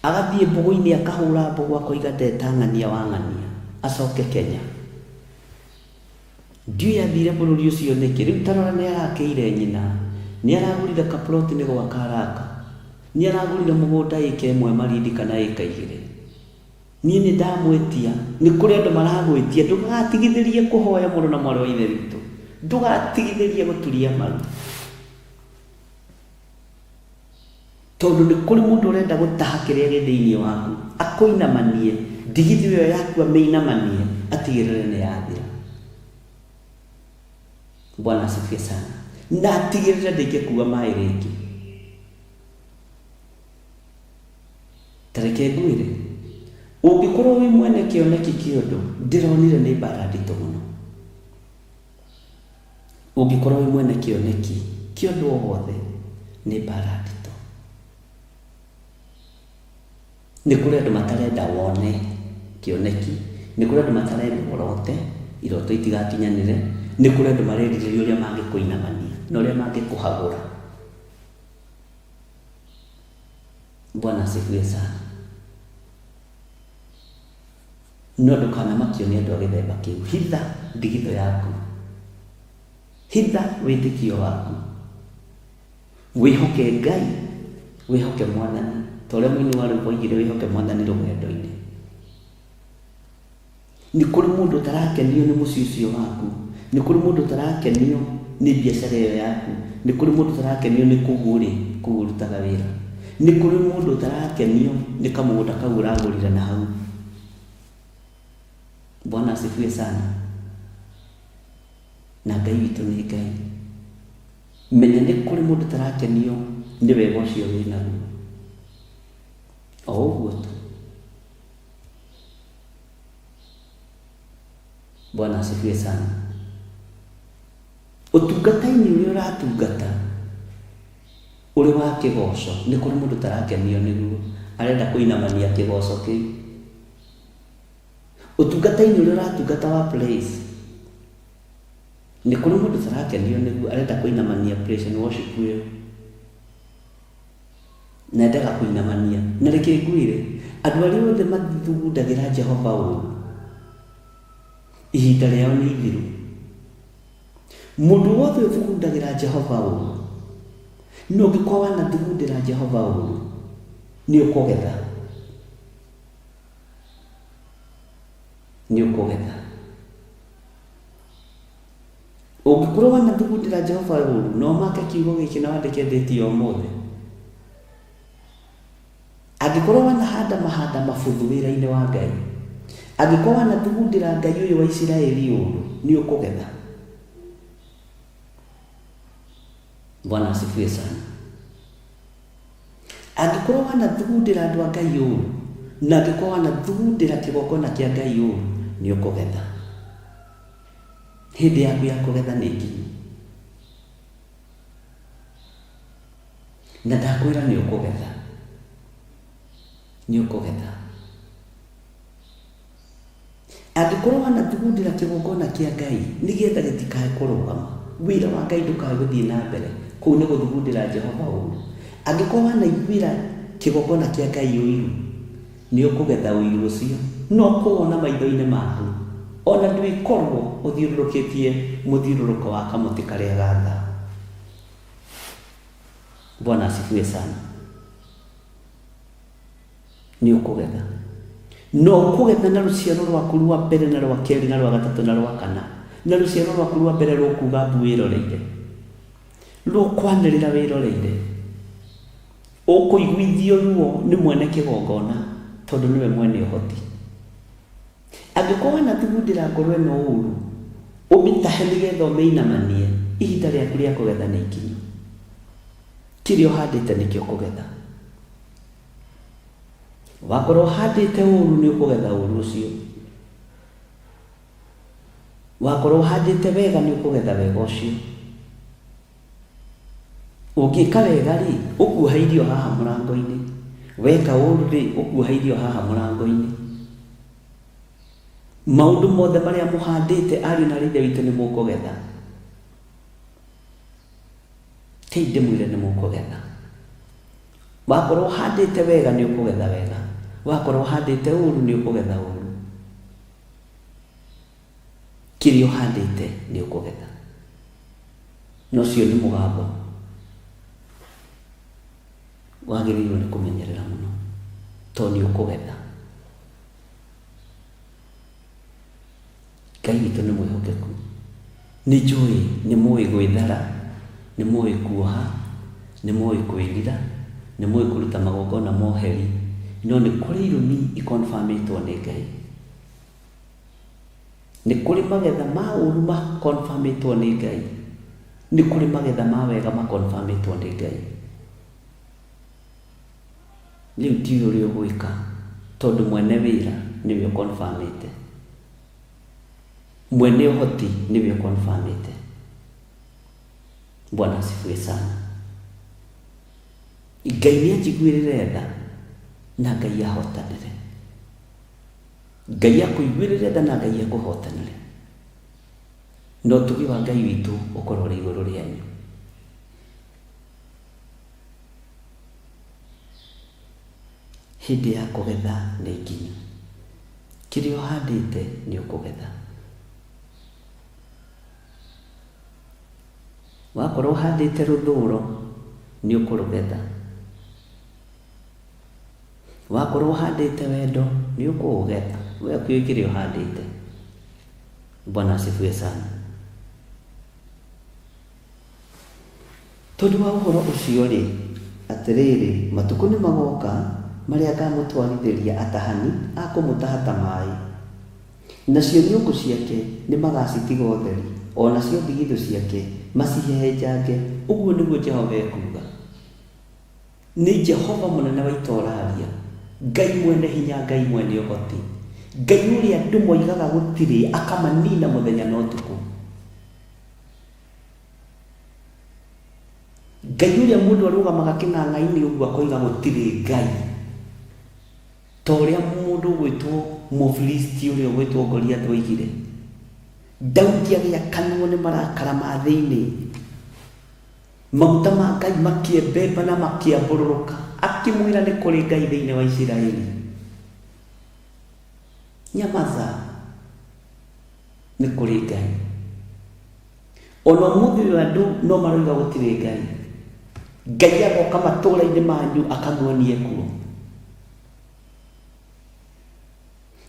Speaker 4: Agathiĩ mbũgũ-inĩ akahũra mbũgũ akoiga ndetang'ania wang'ania acoke Kenya. Ndiũĩ athire bũrũri ũcio nĩkĩ. Rĩu tarora nĩ arakĩire nyina, nĩ aragũrire kaploti nĩ gwaka araka, nĩ aragũrire mũgũnda ĩka ĩmwe Malindi kana ĩka igĩrĩ. Niĩ nĩ ndamwĩtia, nĩ kũrĩ andũ maragwĩtia ndũgatigithĩrie kũhoya mũrũ na mwarĩ wa ithe witũ. ndugatigithĩrie gũturia maru, tondũ nĩ kũrĩ mũndũ ũrenda gũtaha kĩrĩa gĩ thĩinĩ waku, akũinamanie, ndigithũ ĩyo yaku amĩinamanie, atigĩrĩre nĩ yathira. Bwana asifiwe sana. Na atigĩrĩre ndĩngĩkua maĩ rĩngĩ. Tareke ngwĩre, ũngĩkorwo wĩ mwene kĩoneki kĩũndũ, ndĩronire nĩ mbara nditũ mũno. Ũngĩkorwo wĩ mwene kĩoneki kĩũndũ o gothe, nĩ mbara nditũ. Nĩ kũrĩ andũ matarenda wone kĩoneki, nĩ kũrĩ andũ matarenda ũrote, iroto itigakinyanĩre, nĩ kũrĩ andũ marerirĩria ũrĩa mangĩkũinamania na ũrĩa mangĩkũhagũra. Bwana asifiwe sana. No ndũkanamakio nĩ andũ a gĩthemba kĩu. Hitha ndigitho yaku, hitha wĩtĩkio waku, wĩhoke Ngai, wĩhoke Mwathani, ta ũrĩa mũini wa rwĩmbo oigire wĩhoke Mwathani rũgendo-inĩ. Nĩ kũrĩ mũndũ ũtarakenio nĩ mũciĩ ũcio waku, nĩ kũrĩ mũndũ ũtarakenio nĩ biacara ĩyo yaku, nĩ kũrĩ mũndũ ũtarakenio nĩ kũu ũrutaga wĩra, nĩ kũrĩ mũndũ ũtarakenio nĩ kamũgũnda kau ũragũrire na hau. Bwana asifiwe sana. Na Ngai witũ nĩ Ngai. Menya nĩ kũrĩ mũndũ ũtarakenio nĩ wega ũcio wĩ naguo. O ũguo tu. Bwana asifiwe sana. Ũtungata-inĩ ũrĩa ũratungata ũrĩ wa kĩgoco, nĩ kũrĩ mũndũ ũtarakenio nĩguo, arenda kũinamania kĩgoco kĩu. Ũtungata-inĩ ũrĩa ũratungata wa praise, nĩ kũrĩ mũndũ ũtarakenio nĩguo, arenda kũinamania praise and worship ĩyo, na endaga kũinamania. Na reke ngwĩre, andũ arĩa othe mathugundagĩra Jehova ũũ, ihinda rĩao nĩ ithiru. Mũndũ wothe ũthugundagĩra Jehova ũũ, no ũngĩkorwo wanathugundĩra Jehova ũũ, nĩ ũkũgetha. Nĩ ũkũgetha. Ũngĩkorwo wanathugundĩra Jehova ũũ, no make kiugo gĩkĩ na wandĩke ndĩti ũmũthĩ. Angĩkorwo wanahanda mahanda mabuthu wĩra-inĩ wa Ngai, angĩkorwo wanathugundĩra Ngai ũyũ wa Isiraeli ũũ, nĩ ũkũgetha. Bwana asifiwe sana. Angĩkorwo wanathugundĩra andũ a Ngai ũũ, na angĩkorwo wanathugundĩra kĩgongona kĩa Ngai ũũ, nĩ ũkũgetha. Hĩndĩ yaku ya kũgetha nĩ nginyu. Na ndakwĩra nĩ ũkũgetha. Nĩ ũkũgetha. Angĩkorwo wanathugundĩra kĩgongona kĩa Ngai, nĩgetha gĩtikae kũrũgama, wĩra wa Ngai ndũkae gũthiĩ na mbere, kũu nĩ gũthugundĩra Jehova ũũ. Angĩkorwo wanaiguĩra kĩgongona kĩa Ngai ũiru, nĩ ũkũgetha ũiru ũcio, no kũwona maitho-inĩ maku, ona ndwĩkorwo ũthiũrũrũkĩtie mũthiũrũrũko wa kamũtĩ karĩa gatha. Bwana asifiwe sana. Nĩ ũkũgetha. No ũkũgetha na rũciaro rwaku rwa mbere na rwa kerĩ na rwa gatatũ na rwa kana, na rũciaro rwaku rwa mbere rũkuga mbu wĩroreire, rũkwanĩrĩra wĩroreire, ũkũiguithio ruo nĩ mwene kĩgongona, tondũ nĩwe mwene ũhoti. Angĩkorwo wanathugundĩra ngoro ĩno ũũru, ũmĩtahe nĩgetha ũmĩinamanie, ihinda rĩaku rĩa kũgetha nĩ ikinyu. Kĩrĩa ũhandĩte nĩkĩo ũkũgetha. Wakorwo ũhandĩte ũũru, nĩ ũkũgetha ũũru ũcio. Wakorwo ũhandĩte wega, nĩ ũkũgetha wega ũcio. Ũngĩka wega rĩ, ũkuoha irio haha mũrango-inĩ. Weka ũũru rĩ, ũkuoha irio haha mũrango-inĩ. Maũndũ mothe marĩa mũhandĩte, ariũ na aarĩ a Ithe witũ, nĩ mũkũgetha. Kĩi ndĩmwĩre nĩ mũkũgetha. Wakorwo ũhandĩte wega, nĩ ũkũgetha wega. Wakorwo ũhandĩte ũũru, nĩ ũkũgetha ũũru. Kĩrĩa ũhandĩte nĩ ũkũgetha. Na ũcio nĩ mũgambo wagĩrĩirwo nĩ kũmenyerera mũno, tondũ nĩ ũkũgetha. Ngai witũ nĩ mwĩhokeku, nĩ njũĩ nĩ mũĩ gwĩthara, nĩ mũĩ kuoha, nĩ mũĩ kwĩrira, nĩ mũĩ kũruta magongona moheri, no nĩ kũrĩ irumi ikonfirmĩtwo nĩ Ngai. Nĩ kũrĩ magetha ma ũru makonfirmĩtwo nĩ Ngai, nĩ kũrĩ magetha ma wega makonfirmĩtwo nĩ Ngai. Rĩu ti ũrĩa ũgwĩka, tondũ mwene wĩra nĩwe ũkonfirmĩte, mwene ũhoti nĩwe ũkonfirmĩte. Bwana asifiwe sana. Ngai nĩ anjiguĩrĩre tha na Ngai ahotanĩre. Ngai akũiguĩrĩre tha na Ngai akũhotanĩre. No ũtugi wa Ngai witũ ũkorwo ũrĩ igũrũ rĩanyu. Hĩndĩ ya kũgetha nĩ nginyu. Kĩrĩa ũhandĩte nĩ ũkũgetha. Wakorwo ũhandĩte rũthũũro nĩ ũkũrũgetha. Wakorwo ũhandĩte wendo nĩ ũkũũgetha. We akĩũĩ kĩrĩa ũhandĩte. Bwana asifiwe sana. Tondũ wa ũhoro ũcio rĩ, atĩrĩrĩ, matukũ nĩ magoka marĩa ngamũtwarithĩria atahani akũmũtaha ta maaĩ. Nacio nyũngũ ciake nĩ magacitiga ũtheri, o nacio ndigithũ ciake macihehenjange. Ũguo nĩguo Jehova ekuuga. Nĩ Jehova mũnene wa itoraria, Ngai mwene hinya, Ngai mwene ũhoti, Ngai ũrĩa andũ moigaga gũtirĩ, akamanina mũthenya na ũtukũ. Ngai ũrĩa mũndũ arũgamaga kĩng'ang'a-inĩ ũguo akoiga gũtirĩ Ngai. Ta ũrĩa mũndũ ũgwĩtwo Mũfilisti ũrĩa ũgwĩtwo Goliath oigire, Daudi agĩakanwo nĩ marakara ma thĩinĩ, maguta ma Ngai makĩembemba na makĩambũrũrũka, akĩmwĩra nĩ kũrĩ Ngai thĩinĩ wa Isiraeli. Nyamaza, nĩ kũrĩ Ngai. Ona ũmũthĩ ũyũ andũ no maroiga gũtirĩ Ngai. Ngai agoka matũũra-inĩ manyu akamuonie kuo.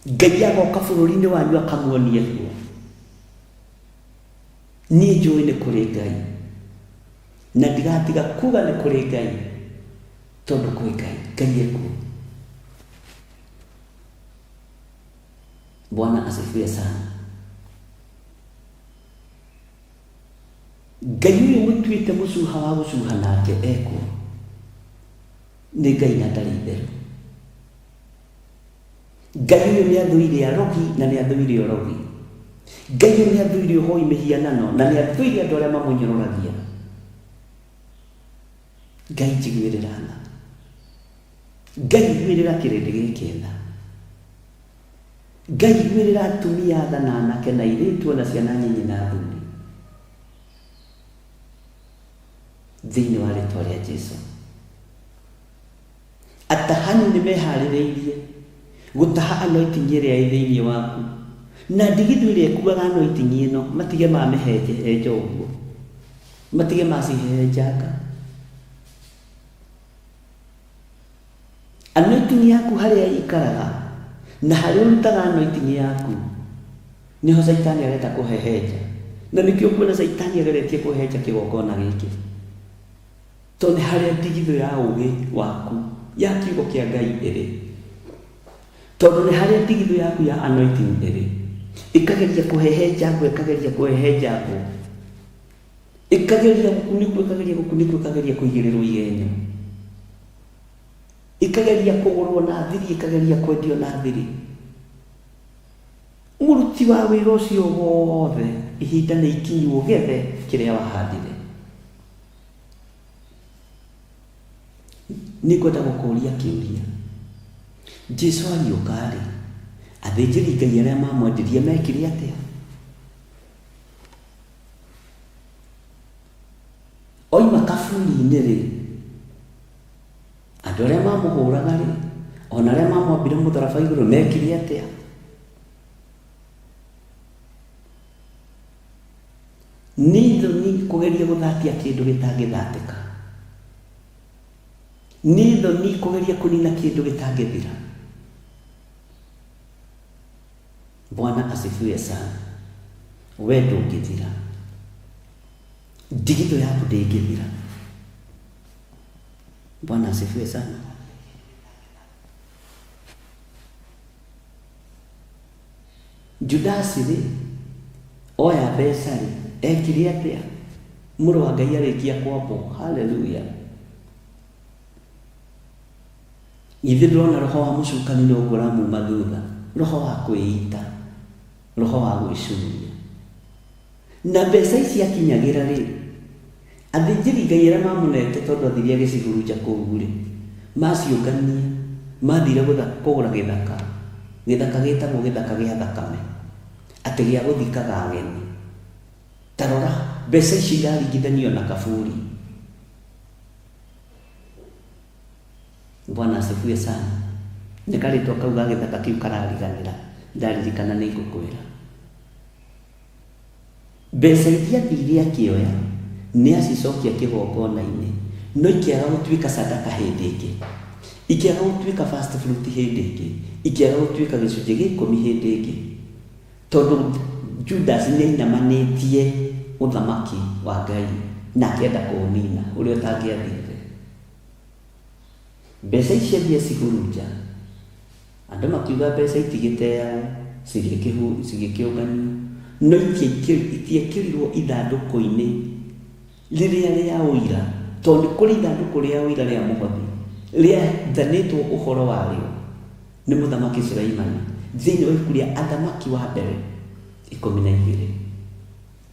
Speaker 4: Ngai agoka bũrũri-inĩ wanyu akamuonie kuo. Niĩ njũĩ nĩ kũrĩ Ngai, na ndigatiga kuuga nĩ kũrĩ Ngai, tondũ kwĩ Ngai, Ngai ekuo. Bwana asifiwe sana. Ngai ũyũ mũtuĩte mũcuha wa gũcuha nake ekuo. Nĩ Ngai na ndarĩ itherũ. Ngai ũyũ nĩ athũire arogi na nĩ athũire ũrogi. Ngai ũyũ nĩ athũire ũhoi mĩhianano na nĩ athũire andũ arĩa mamũnyũrũragia. Ngai njiguĩrĩra tha. Ngai iguĩrĩra kĩrĩndĩ gĩkĩ tha. Ngai iguĩrĩra atumia tha na anake na airĩtu na ciana nyinyi na athuri. Thĩinĩ wa rĩĩtwa rĩa Jesũ. Atahani nĩ meharĩrĩirie gũtaha anointing ĩrĩa ĩ thĩinĩ waku, na ndigithũ ĩrĩa ĩkuaga anointing ĩno matige mamĩhenja ũguo, matige macihehenjanga. Anointing yaku harĩa ikaraga na harĩa ũrutaga anointing yaku niho Saitani arenda kũhehenja, na nĩkĩo kuona Saitani ageretie kũhehenja kĩgongona gĩkĩ, tondũ nĩ harĩa ndigithũ ya ũũgĩ waku ya kiugo kĩa Ngai ĩrĩ, tondũ nĩ harĩa ndigithũ yaku ya anointing ĩrĩ, ĩkageria kũhehenjangwo, ĩkageria kũhehenjangwo, ĩkageria gũkunĩkwo, ĩkageria kũigĩrĩrwo igenyo, ĩkageria kũgũrwo na thiri, ĩkageria kwendio na thiri. Mũruti wa wĩra ũcio wothe ihinda nĩ ikinyu ũgethe kĩrĩa wahandire. Nĩ ngwenda gũkũria kĩũria, Jesũ agĩũka-rĩ, athĩnjĩri Ngai arĩa mamwendirie mekire atĩa? Oima kaburi-inĩ-rĩ, andũ arĩa mamũhũraga-rĩ, ona arĩa mamwambire mũtharaba igũrũ mekire atĩa? Nĩ thoni kũgeria gũthatia kĩndũ gĩtangĩthatĩka. Nĩ thoni kũgeria kũnina kĩndũ gĩtangĩthira. Bwana asifiwe sana. We ndũngĩthira, ndigitho yaku ndĩngĩthira. Bwana asifiwe sana. Judasi rĩ, oya mbeca rĩ, ekire atĩa? Mũrũ wa Ngai arĩkia kwambwo. Haleluya. Ithe ndĩrona roho wa mũcukani nĩ ũguo ũramuma thutha, roho wa kwĩita, roho wa gwĩcuria. Na mbeca ici akinyagĩra rĩ, athĩnjĩri Ngai arĩa mamũnete tondũ athiria gĩcigurunja kũu rĩ, maciũngania mathire kũgũra gĩthaka gĩtagwo gĩthaka gĩa thakame, atĩ gĩa gũthikaga ageni. Ta rora mbeca ici iraringithanio na kaburi. Bwana asifiwe sana. Nĩ karĩtwa kau ga gĩthaka kĩu karariganĩra, ndaririkana nĩ ngũkwĩra. Mbeca iria athire akĩoya nĩ acicokia kĩgongona-inĩ, no ikĩaga gũtuĩka sadaka hĩndĩ ĩngĩ, ikĩaga gũtuĩka first fruit hĩndĩ ĩngĩ, ikĩaga gũtuĩka gĩcunjĩ gĩa 10 hĩndĩ ĩngĩ, tondũ Judas nĩ ainamanĩtie ũthamaki wa Ngai na akĩenda kũũnina ũrĩa ũtangĩathire. Mbeca ici athiĩ cihurunja, andũ makiuga mbeca itigĩteaga cigĩkĩũnganio, no itiekĩrirwo ithandũkũ-inĩ rĩrĩa rĩa ũira, tondũ kũrĩ ithandũkũ rĩa ũira rĩa mũhothi rĩathanĩtwo ũhoro warĩo nĩ mũthamaki Sulaimani thĩinĩ wa ibuku rĩa Athamaki wa mbere 12.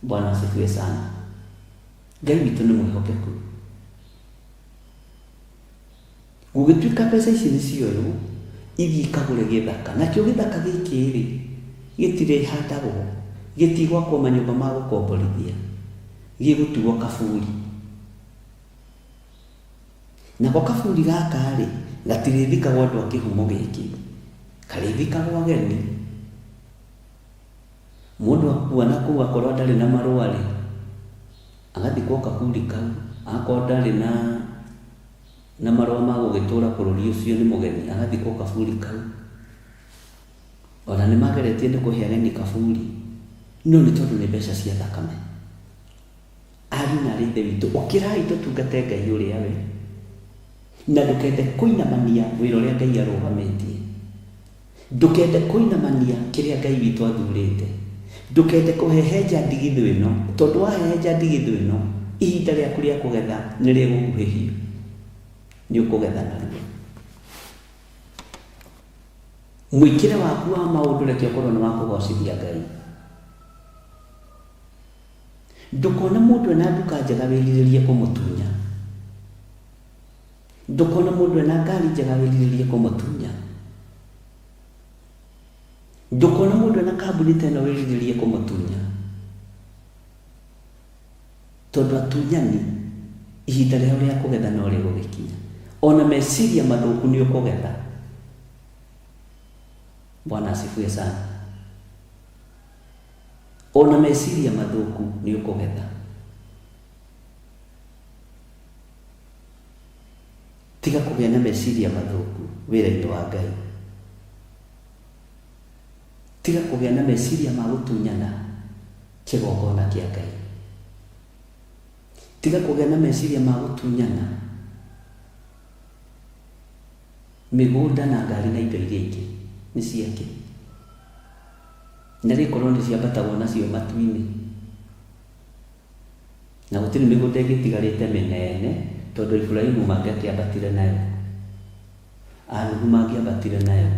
Speaker 4: Bwana asifiwe sana. Ngai witũ nĩ mwĩhokeku. Gũgĩtuĩka mbeca ici nĩ cioywo ithiĩ ikagũre gĩthaka, nakĩo gĩthaka gĩkĩ rĩ gĩtirĩ handagwo, gĩtigwakwo manyũmba ma gũkomborithia, gĩgũtuo kaburi. Nako kaburi gaka rĩ gatirĩthikagwo andũ a kĩhumo gĩkĩ, karĩthikagwo ageni. Mũndũ akua na kũu akorwo ndarĩ na marũa rĩ, agathikwo kaburi kau, akorwo ndarĩ na marũa ma gũgĩtũra bũrũri ũcio nĩ mũgeni, agathikwo kaburi kau. Ona nĩ mageretie nĩ kũhe ageni kaburi, no nĩ tondũ nĩ mbeca cia thakame. Ariũ na ithe witũ, ũkĩrai tũtungate Ngai ũrĩa we, na ndũkende kũinamania wĩra ũrĩa Ngai arũgamĩtie, ndũkende kũinamania kĩrĩa Ngai witũ athurĩte, ndũkende kũhehenja ndigithũ ĩno, tondũ wahehenja ndigithũ ĩno ihinda rĩaku rĩa kũgetha nĩ rĩgũkuhĩhio, nĩ ũkũgetha narua. Mwĩkĩre waku wa maũndũ reke ũkorwo nĩ wa kũgocithia Ngai. Ndũkona mũndũ ena nduka njega wĩrirĩrie kũmũtunya, ndũkona mũndũ ena ngari njega wĩrirĩrie kũmũtunya, ndũkona mũndũ ena kambuni ta ĩno wĩrirĩrie kũmũtunya, tondũ atunyani ihinda rĩao rĩa kũgetha no rĩgũgĩkinya. Ona meciria mathũku nĩ ũkũgetha. Bwana asifiwe sana. Ona meciria mathũku nĩ ũkũgetha. Tiga kũgĩa na meciria mathũku wĩra-inĩ wa Ngai. Tiga kũgĩa na meciria ma gũtunyana kĩgongona kĩa Ngai. Tiga kũgĩa na meciria ma gũtunyana mĩgũnda na ngari na indo iria ingĩ nĩ ciake, na rĩkorwo nĩ ciambatagwo nacio matu-inĩ, na gũtirĩ mĩgũnda ĩgĩtigarĩte mĩnene, tondũ Ibrahimu mangĩambatire nayo, Anuhu mangĩambatire nayo,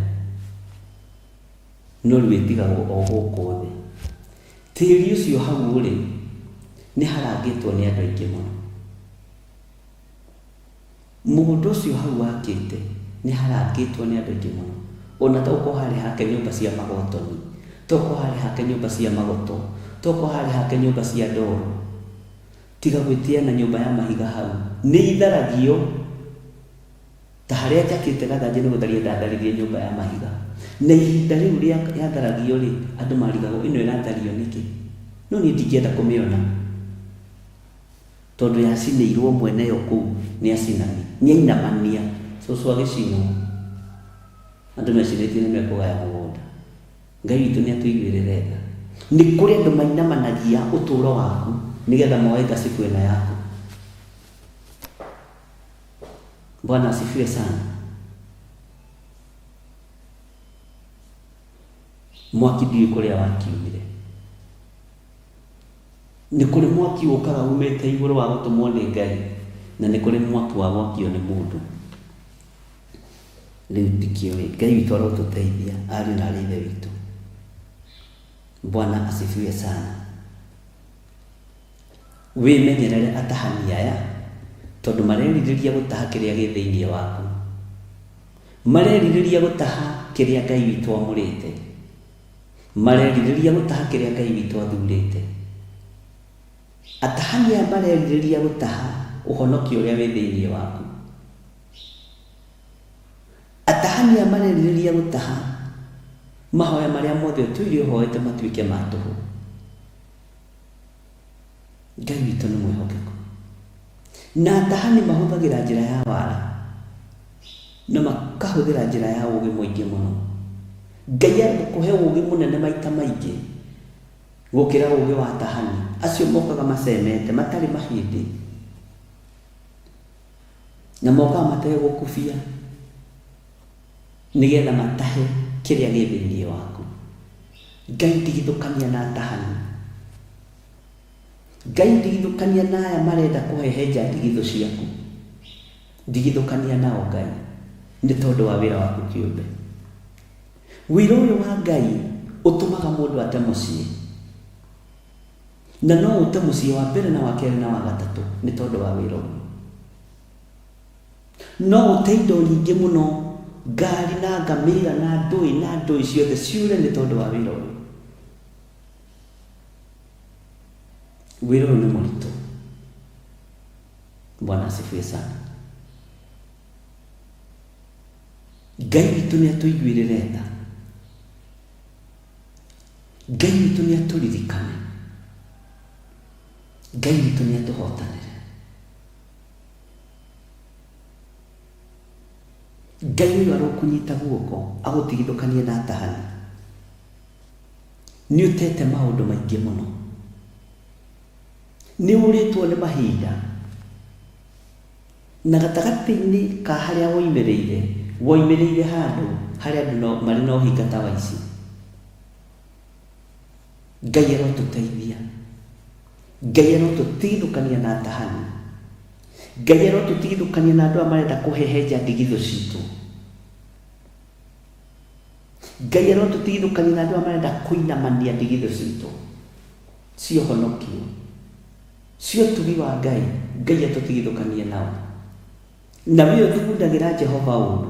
Speaker 4: no rĩu ĩtigagwo o gũkũ thĩ. Tĩri ũcio hau rĩ nĩ harangĩtwo nĩ andũ aingĩ mũno. Mũgũnda ũcio hau wakĩte nĩ harangĩtwo nĩ andũ aingĩ mũno. Ona toko harĩ hake nyũmba cia magotoni, toko harĩ hake nyũmba cia magoto, toko harĩ hake nyũmba cia ndoro. Tiga gwĩtia na nyũmba ya mahiga hau, nĩ itharagio ta harĩa njakĩte gathanjĩ nĩ gũtharia ndatharirie nyũmba ya mahiga. Na ihinda rĩu rĩa yatharagio rĩ, andũ marigagwo ĩno ĩrathario nĩkĩ? No niĩ ndingĩenda kũmĩona, tondũ yacinĩirwo mwene yo kũu nĩ acinani, nĩ ainamania cũcũ agĩcinwo, andũ mecinĩtie nĩ mekũgaya mũgũnda. Ngai witũ nĩ atũiguĩrĩre tha. Nĩ kũrĩ andũ mainamanagia ũtũũro waku nigetha moe ngasifu ĩno yaku. Bwana asifiwe sana. Mwaki ndiũĩ kũrĩa wakiumire. Nĩ kũrĩ mwaki ũkaga umĩte igũrũ wa gũtũmwo nĩ Ngai, na nĩ kũrĩ mwaki wa gwakio nĩ mũndũ. Rĩu tikĩũĩ, Ngai witũ arotũteithia, ariũ na aarĩ a Ithe witũ. Bwana asifiwe sana. Wĩmenyerere atahani aya, tondũ marerirĩria gũtaha kĩrĩa gĩ thĩinĩ waku. Marerirĩria gũtaha kĩrĩa Ngai witũ amũrĩte. Marerirĩria gũtaha kĩrĩa Ngai witũ athurĩte. Atahani aya marerirĩria gũtaha ũhonokio ũrĩa wĩ thĩinĩ waku. Atahani aya marerirĩria gũtaha mahoya marĩa mothe ũtũire ũhoete matuĩke ma tũhũ. Ngai witũ nĩ mwĩhokeku. Na atahani mahũthagĩra njĩra ya wara, na makahũthĩra njĩra ya ũũgĩ mũingĩ mũno. Ngai agũkũhe ũũgĩ mũnene maita maingĩ gũkĩra ũũgĩ wa atahani acio mokaga macemete matarĩ mahĩndĩ, na mokaga mategũkubia nĩgetha matahe kĩrĩa gĩ thĩinĩ waku. Ngai ndigithũkania na atahani. Ngai ndigithũkania na aya marenda kũhehenja ndigitho ciaku. Ndigithũkania nao Ngai, nĩ tondũ wa wĩra waku kĩũmbe. Wĩra ũyũ wa Ngai ũtũmaga mũndũ ate mũciĩ, na no ũte mũciĩ wa mbere na wa kerĩ na wa gatatũ nĩ tondũ wa wĩra ũyũ. No ũte indo nyingĩ mũno, ngari na ngamĩra na ndũĩ na ndũĩ ciothe ciũre nĩ tondũ wa wĩra ũyũ. Wĩra ũyũ nĩ mũritũ. Bwana asifiwe sana. Ngai witũ nĩ atũiguĩrĩre tha. Ngai witũ nĩ atũririkane. Ngai witũ nĩ atũhotanĩre. Ngai ũyũ arokũnyita guoko agũtigithũkanie na atahani. Nĩ ũtete maũndũ maingĩ mũno. Nĩ ũrĩtwo nĩ mahinda, na gatagatĩ-inĩ ka harĩa woimĩrĩire handũ harĩa andũ marĩ na ũhinga ta wa ici. Ngai arotũteithia. Ngai arotũtigithũkania na atahani. Ngai arotũtigithũkania na andũ arĩa marenda kũhehenja ndigitho citũ. Ngai arotũtigithũkania na andũ arĩa marenda kũinamania ndigitho citũ. Cio honokio, cio ũtugi wa Ngai. Ngai atũtigithũkanie nao. Na wĩ ũthugundagĩra Jehova ũndũ,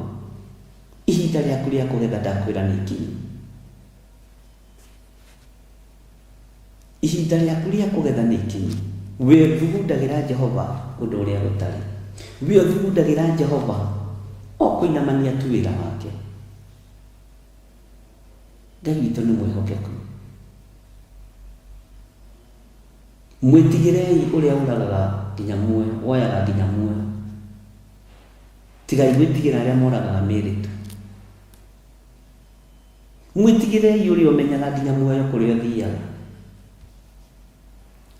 Speaker 4: ihinda rĩaku rĩa kũgetha ndakwĩra nĩ ikinyu. Ihinda rĩaku rĩa kũgetha nĩ ikinyu. Wĩ ũthugundagĩra Jehova ũndũ ũrĩa gũtarĩ. Wĩ ũthugundagĩra Jehova o kũinamania tu wĩra wake. Ngai witũ nĩ mwĩhokeku. Mwĩtigĩrei ũrĩa ũragaga nginya muoyo, woyaga nginya muoyo. Tigai gwĩtigĩra arĩa moragaga mĩĩrĩ tu. Mwĩtigĩrei ũrĩa ũmenyaga nginya muoyo kũrĩa ũthiaga.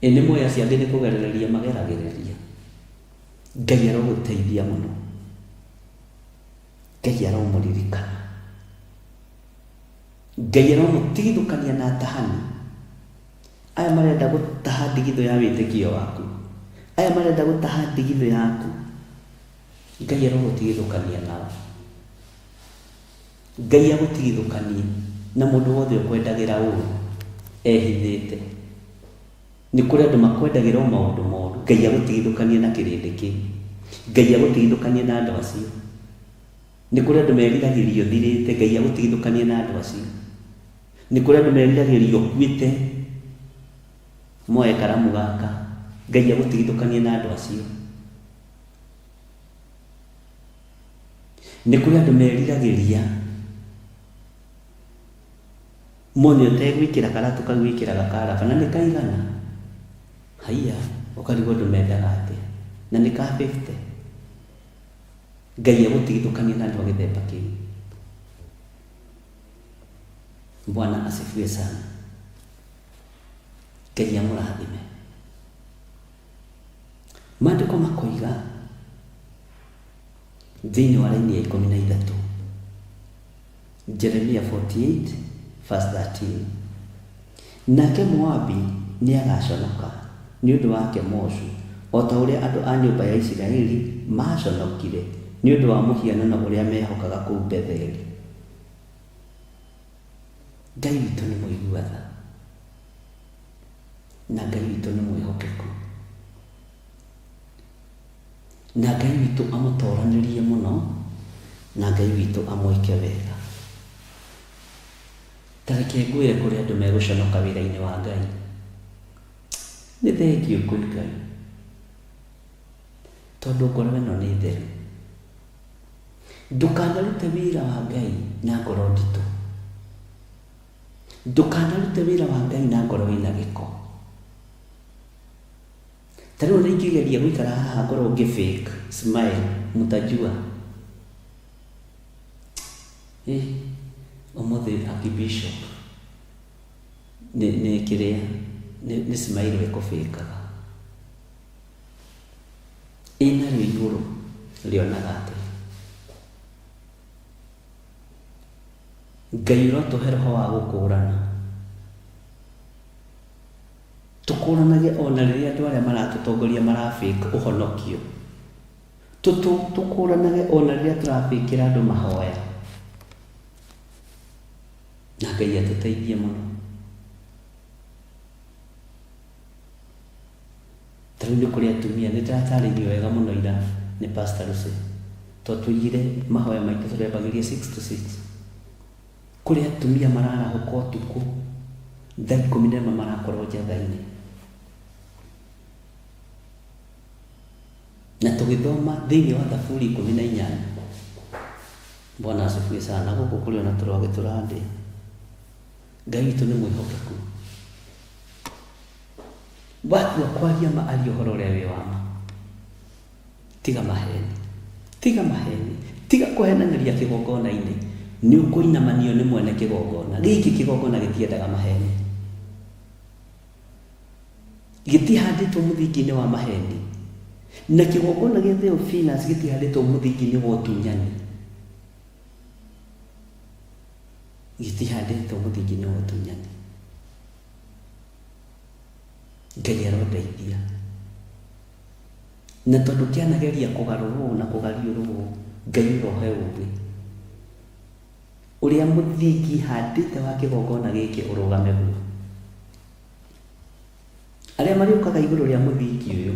Speaker 4: Nĩ muoya cia andũ nĩ kũgerereria mageragĩrĩria. Ngai arogũteithia mũno. Ngai aromũririkana. Ngai aromũtigithũkania na atahani. Aya marenda gũtaha ndigitho ya wĩtĩkio waku. Aya marenda gũtaha ndigitho yaku. Ngai arogũtigithũkania nao. Ngai agũtigithũkanie na mũndũ wothe ũkwendagĩra ũũru ehithĩte. Nĩ kũrĩ andũ makwendagĩra o maũndũ moru. Ngai agũtigithũkanie na kĩrĩndĩ kĩu. Ngai agũtigithũkanie na andũ acio. Nĩ kũrĩ andũ meriragĩrio thirĩte. Ngai agũtigithũkanie na andũ acio. Nĩ kũrĩ andũ meriragĩrio kuĩte. Moe karamu gaka. Ngai agũtigithũkanie na andũ acio. Nĩ kũrĩ andũ meriragĩria mone ũtegwĩkĩra karatũ kau wĩkĩraga karaba na nĩ kaigana. Haiya, ũkarigwo andũ mendaga atĩa, na nĩ ka 50. Ngai agũtigithũkanie na andũ a gĩthemba kĩu. Bwana asifiwe sana. Ngai amũrathime. Maandĩko makoiga thĩinĩ wa raini ya 13 Jeremia 48 verse 13, nake Moabi nĩ agaconoka nĩ ũndũ wa Kemoshu, o ta ũrĩa andũ a nyũmba ya Isiraeli maaconokire nĩ ũndũ wa mũhianano ũrĩa mehokaga kũu Betheli. Ngai witũ nĩ mũigua tha, na Ngai witũ nĩ mwĩhokeku, na Ngai witũ amũtoranĩrie mũno, na Ngai witũ amwĩke wega. Tareke ngwĩre kũrĩ andũ megũconoka wĩra-inĩ wa Ngai, nĩ thengiũ kwĩ Ngai, tondũ ngoro ĩno nĩ theru. Ndũkanarute wĩra wa Ngai na ngoro nditũ, ndũkanarute wĩra wa Ngai na ngoro ĩna gĩko. Ta rĩu nĩ ingĩgeria gũikara haha ngoro ngĩ-fake smile, mũtajua ũmũthĩ Archbishop nĩ kĩrĩa nĩ smile ĩkũbĩkaga ĩna rĩo igũrũ rĩonaga atĩ. Ngai ũrotũhe roho wa gũkũũrana, tũkũũranage ona rĩrĩa andũ arĩa maratũtongoria marafĩka ũhonokio, tũkũũranage ona rĩrĩa tũrabĩkĩra andũ mahoya, na Ngai atũteithie mũno. Ta rĩu nĩ kũrĩ atumia, nĩ ndĩratarĩirio wega mũno ira nĩ Pastor Lucy, tondũ tũigire mahoya maitũ tũrembagĩria 6 to 6. Kũrĩ atumia mararahũka ũtukũ thaa 11 marakorwo njatha-inĩ, na tũgĩthoma thĩinĩ wa Thaburi 18. Bwana asifiwe sana. Gũkũ kũrĩ ona tũrwage tũrandĩ. Ngai witũ nĩ mwĩhokeku. Watu wakwaria maaria ũhoro ũrĩa wĩ wa ma. Tiga maheni, tiga maheni, tiga kũhenanĩria kĩgongona-inĩ. Nĩ ũkũinamanio nĩ mwene kĩgongona. Gĩkĩ kĩgongona gĩtiendaga maheni, gĩtihandĩtwo mũthingi-inĩ wa maheni, na kĩgongona gĩa Theophilus gĩtihandĩtwo mũthingi-inĩ wa ũtunyani, gĩtihandĩtwo mũthingi-inĩ wa ũtunyani. Ngai arondeithia, na tondũ kĩanageria kũgarũrwo na kũgariũrwo, Ngai ũrohe ũũgĩ ũrĩa mũthingi handĩte wa kĩgongona gĩkĩ ũrũgame guo. Arĩa marĩũkaga igũrũ rĩa mũthingi ũyũ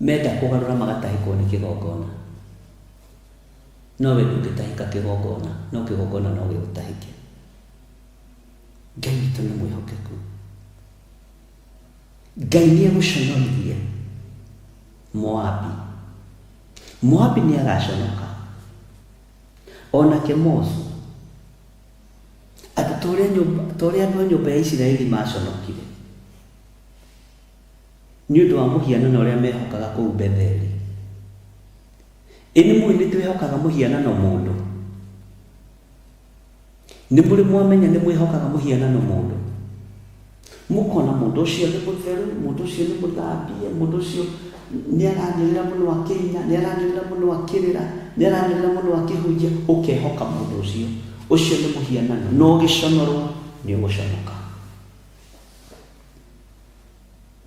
Speaker 4: menda kũgarũra magatahĩkwo nĩ kĩgongona, no we ndũngĩtahĩka kĩgongona, no kĩgongona no gĩgũtahĩke. Ngai witũ nĩ mwĩhokeku. Ngai nĩ egũconorithia Moabi. Moabi nĩ agaconoka, ona Kemosu, andũ ta ũrĩa andũ a nyũmba ya Isiraeli maconokire nĩ ũndũ wa mũhianano ũrĩa mehokaga kũu Betheli. Nĩ mũĩ nĩ twĩhokaga mũhianano mũndũ? Nĩ mũrĩ mwamenya nĩ mwĩhokaga mũhianano mũndũ? Mũkona mũndũ ũcio nĩ mũtheru, mũndũ ũcio nĩ mũthambie, mũndũ ũcio nĩ aranĩrĩra mũno akĩina, nĩ aranĩrĩra mũno akĩrĩra, nĩ aranĩrĩra mũno akĩhunjia, ũkehoka mũndũ ũcio. Ũcio nĩ mũhianano, no gĩconorwo nĩ ũgũconoka.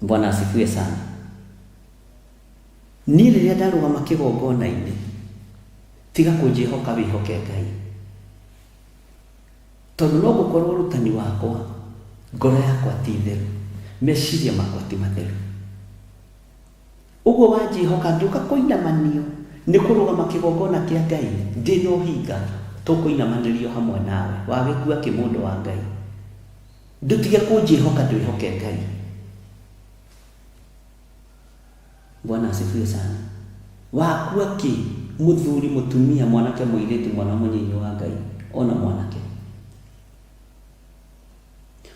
Speaker 4: Bwana asifiwe sana. Niĩ rĩrĩa ndarũgama kĩgongona-inĩ, tiga kũnjĩhoka wĩhoke Ngai, tondũ no gũkorwo ũrutani wakwa, ngoro yakwa ti theru, meciria makwa ti matheru. Ũguo wanjĩhoka ndũka kũinamanio nĩ kũrũgama kĩgongona kĩa Ngai, ndĩna ũhinga tũkũinamanĩrio hamwe nawe, wagĩkua kĩmũndũ wa Ngai. Ndũtige kũnjĩhoka ndwĩhoke Ngai. Bwana asifiwe sana. Wakua kĩ mũthuri, mũtumia, mwanake, mũirĩtu, mwana mũnyinyi wa Ngai, ona mwanake.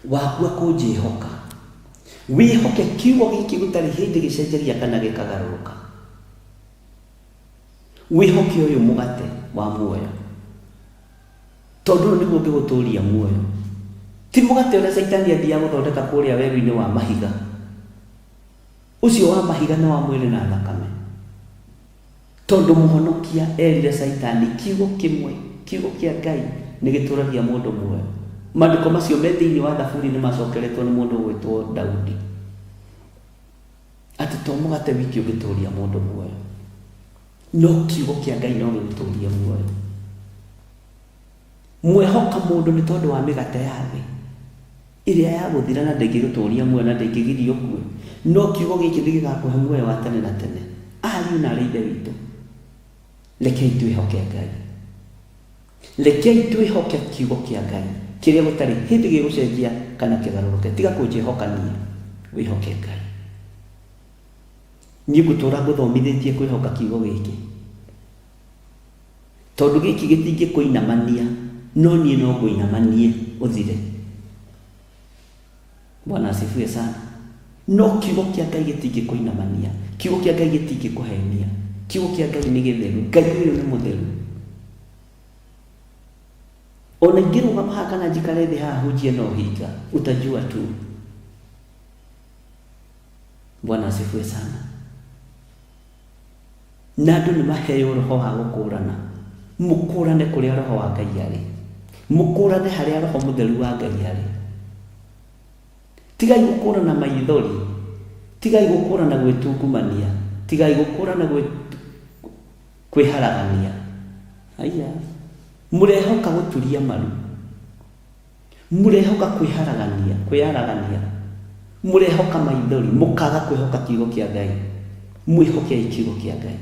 Speaker 4: Wakua kũnjĩhoka, wĩhoke kiugo gĩkĩ gũtarĩ hĩndĩ gĩcenjagia kana gĩkagarũrũka. Wĩhoke ũyũ mũgate wa muoyo, tondũ nĩguo ũngĩgũtũũria muoyo. Ti mũgate ũrĩa Saitani athiaga gũthondeka kũrĩa werũ-inĩ wa mahiga, ucio wa mahiga na wa mwĩrĩ na thakame, tondũ mũhonokia erire Saitani kiugo kĩmwe, kiugo kĩa Ngai nĩ gĩtũragia mũndũ muoyo. Maandĩko macio me thĩinĩ wa Thaburi nĩ macokeretwo nĩ mũndũ ũgwĩtwo Daudi, atĩ to mũgate wiki ũgĩtũria mũndũ muoyo, no kiugo kĩa Ngai no gĩgũtũria muoyo. Mwehoka mũndũ nĩ tondũ wa mĩgate ya thĩ ĩrĩa ya gũthira na ndĩngĩgũtũria muoyo na ndĩngĩgirio kuo, no kiugo gĩkĩ nĩ gĩgakũhe muoyo wa tene na tene. Ariũ na aarĩ a Ithe witũ, rekei twĩhoke Ngai, rekei twĩhoke kiugo kĩa Ngai kĩrĩa gũtarĩ hĩndĩ gĩgũcenjia kana kĩgarũrũke. Tiga kũnjĩhokania, wĩhoke Ngai. Niĩ ngũtũũra ngũthomithĩtie kwĩhoka kiugo gĩkĩ, tondũ gĩkĩ gĩtingĩkũinamania, no niĩ no ngũinamanie ũthire. Bwana asifiwe sana. No kiugo kĩa Ngai gĩtingĩkũinamania, kiugo kĩa Ngai gĩtingĩkũhenia, kiugo kĩa Ngai nĩ gĩtheru. Ngai ũyũ nĩ mũtheru. Ona ingĩrũgama haha kana njikare thĩ haha hunjie na ũhinga, utajua tu. Bwana asifiwe sana. Na andũ nĩ maheo roho wa gũkũrana, mũkũrane kũrĩa roho wa Ngai arĩ, mũkũrane harĩa roho mũtheru wa Ngai arĩ. Tigai gũkũrana maithori, tigai gũkũrana gwĩtungumania, tigai gũkũrana kwĩharagania. Aya, mũrehoka gũturia maru, mũrehoka kwĩharagania, mũrehoka maithori, mũkaga kwĩhoka kiugo kĩa Ngai. Mwĩhokei kiugo kĩa Ngai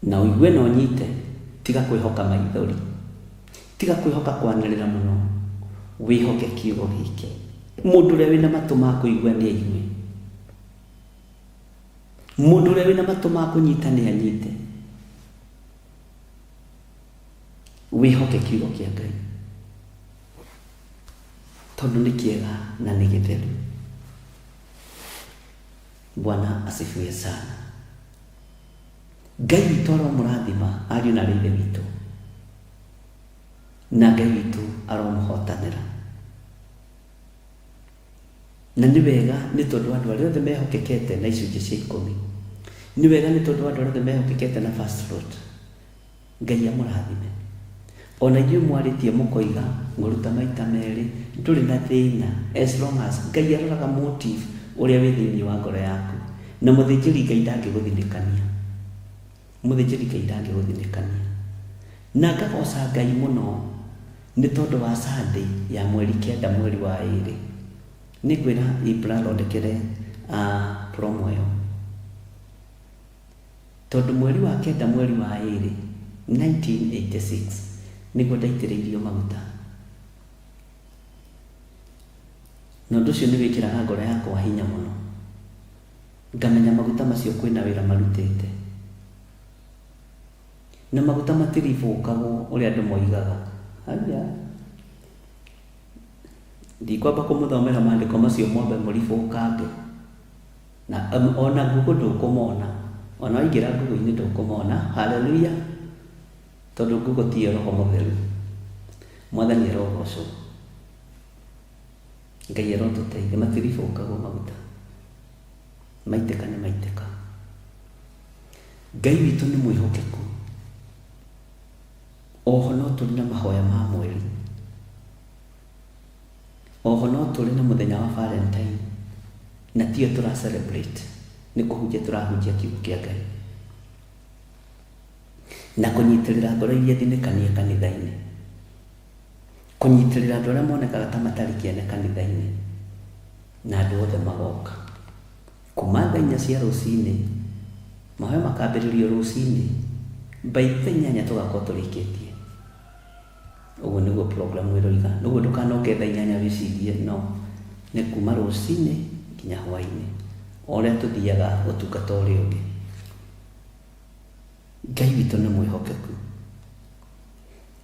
Speaker 4: na ũigue na ũnyite. Tiga kwĩhoka maithori, tiga kwĩhoka kwanĩrĩra mũno, wĩhoke kiugo gĩkĩ. Mũndũ ũrĩa wĩna matũ ma kũigua nĩ aigue, mũndũ ũrĩa wĩna matũ ma kũnyita nĩ anyite. Wĩhoke kiugo kĩa Ngai, tondũ nĩ kĩega na nĩ gĩtheru. Bwana asifiwe sana. Ngai witũ aromũrathima ariũ na aarĩ a Ithe witũ, na Ngai witũ aromũhotanĩra. Na nĩ wega nĩ tondũ andũ arĩa othe mehokekete na icunjĩ cia 10, nĩ wega nĩ tondũ andũ arĩa othe mehokekete na first fruit, Ngai amũrathime. Ona inyuĩ mwarĩtie mũkoiga ngũruta maita merĩ, ndũrĩ na thĩna, as long as Ngai aroraga motive ũrĩa wĩ thĩinĩ wa ngoro yaku. Na mũthĩnjĩri Ngai ndangĩgũthinĩkania, mũthĩnjĩri Ngai ndangĩgũthinĩkania. Na ngagoca Ngai mũno nĩ tondũ wa Sunday ya mweri 9 mweri wa 2. Nĩ ngwĩra Ibra thondekere promo ĩyo, tondũ mweri wa 9 mweri wa 2 1986 nĩguo ndaitĩrĩirio maguta. Na ũndũ ũcio nĩ wĩkĩraga ngoro yakwa hinya mũno, ngamenya maguta macio kwĩna wĩra marutĩte, na maguta matiribũkagwo ũrĩa andũ moigaga. Haya, ndikwamba kũmũthomera maandĩko macio mwambe mũribũkange, na ona Google ndũkũmona, ona waingĩra Google-inĩ ndũkũmona. Haleluya, tondũ Google ti roho mũtheru. Mwathani arogocwo, Ngai arotũteithia. Matiribũkagwo maguta, maitĩka nĩ maitĩka. Ngai witũ nĩ mwĩhokeku. Oho no tũrĩ na mahoya ma mweri, oho no tũrĩ na mũthenya wa Valentine, na tiyo tũra celebrate, nĩ kũhunjia tũrahunjia kiugo kĩa Ngai na kũnyitĩrĩra ngoro iria thinĩkanie kanitha-inĩ, kũnyitĩrĩra andũ arĩa monekaga ta matarĩ kĩene kanitha-inĩ, na andũ othe magoka kuma thaa 4 cia rũcinĩ, mahoya makambĩrĩrio rũcinĩ, by 8 tũgakorwo tũrĩkĩtie. Ũguo nĩguo program ĩroiga. Ũguo ndũkanoke thaa 8 wĩcirie, no, nĩ kuma rũcinĩ nginya hwaĩ-inĩ, o ũrĩa tũthiaga ũtungata ũrĩa ũngĩ. Ngai witũ nĩ mwĩhokeku,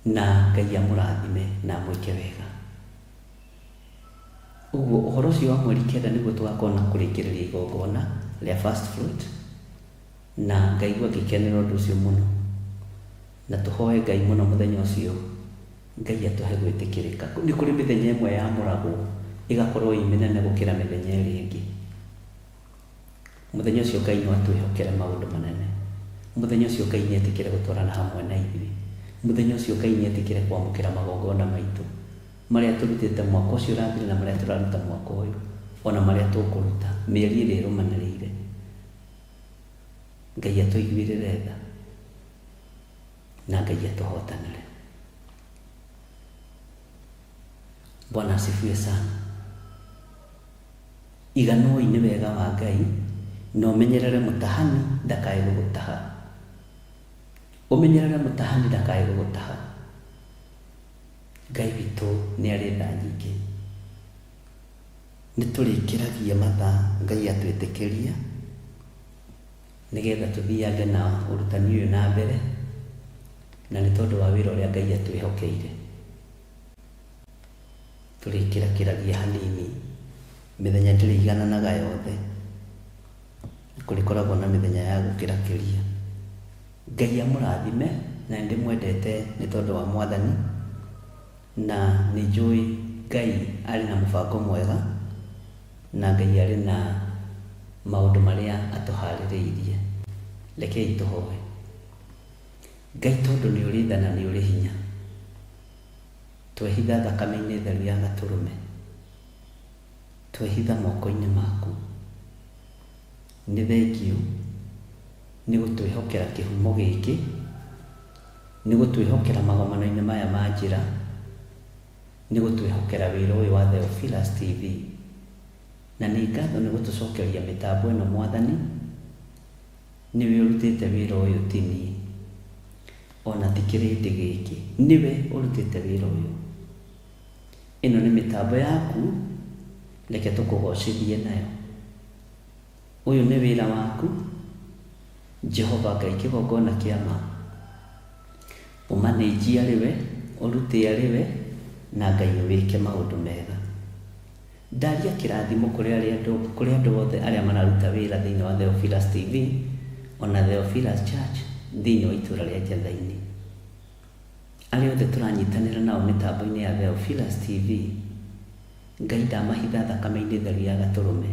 Speaker 4: na Ngai amũrathime na amwĩke wega. Ũguo ũhoro ũcio wa mweri 9 nĩguo tũgakorwo na kũrĩkĩrĩria igongona rĩa first fruit, na ngaigua ngĩkenera ũndũ ũcio mũno, na tũhoe Ngai mũno mũthenya ũcio, Ngai atũhe gwĩtĩkĩrĩka. Nĩ kũrĩ mĩthenya ĩmwe yamũragwo igakorwo imenene gukira mithenya ĩrĩa ĩngĩ. Muthenya ũcio Ngai no atwĩhokere maũndũ manene. Muthenya ũcio Ngai nĩetĩkĩre gũtwarana hamwe na ithuĩ. Muthenya ũcio Ngai nĩetĩkĩre kwamũkĩra magongona maitũ marĩa tũrutĩte mwaka ũcio ũrathire na marĩa tũraruta mwaka ũyũ, ona marĩa tũkũruta mĩeri ĩrĩa ĩrũmanĩrĩire. Ngai atũiguĩrĩre tha na Ngai atũhotanĩre. Bwana asifiwe sana. Iganoi nĩ wega wa Ngai, na ũmenyerere mũtahani ndakae gũgũtaha. Ũmenyerere mũtahani ndakae gũgũtaha. Ngai witũ nĩ arĩ tha nyingĩ. Nĩ tũrĩkĩragia mathaa Ngai atwĩtĩkĩria nĩgetha tũthiage na ũrutani ũyũ na mbere, na nĩ tondũ wa wĩra ũrĩa Ngai atwĩhokeire. Tũrĩkĩrakĩragia hanini, mĩthenya ndĩrĩigananaga yothe, kũrĩkoragwo na mĩthenya ya gũkĩrakĩria. Ngai amũrathime, na ndĩmwendete nĩ tondũ wa Mwathani, na nĩ njũĩ Ngai arĩ na mũbango mwega, na Ngai arĩ na maũndũ marĩa atũharĩrĩirie. Rekei tũhoe. Ngai tondũ nĩ ũrĩ tha na nĩ ũrĩ hinya, twehitha thakame-inĩ theru ya Gatũrũme, twehitha moko-inĩ maku. Nĩ thengiũ nĩ gũtwĩhokera kĩhumo gĩkĩ, nĩ gũtwĩhokera magomano-inĩ maya ma njĩra, nĩ gũtwĩhokera wĩra ũyũ wa Theophilus TV, na nĩ ngatho nĩ gũtũcokeria mĩtambo ĩno Mwathani. Nĩwe ũrutĩte wĩra ũyũ ti niĩ, ona ti kĩrĩndĩ gĩkĩ, nĩwe ũrutĩte wĩra ũyũ. Ĩno nĩ mĩtambo yaku, reke tũkũgocithie nayo. Ũyũ nĩ wĩra waku Jehova Ngai kĩgongona kĩa ma. Ũmanĩnji arĩ we, ũrute arĩ we, na Ngai wĩke maũndũ mega. Ndaria kĩrathimo kũrĩ andũ othe arĩa mararuta wĩra thĩinĩ wa Theophilus TV, ona Theophilus Church thĩinĩ wa itũra rĩa Njathai-inĩ. Arĩa othe tũranyitanĩra nao mĩtambo-inĩ ya Theophilus TV, Ngai ndamahitha thakame-inĩ theru ya Gatũrũme.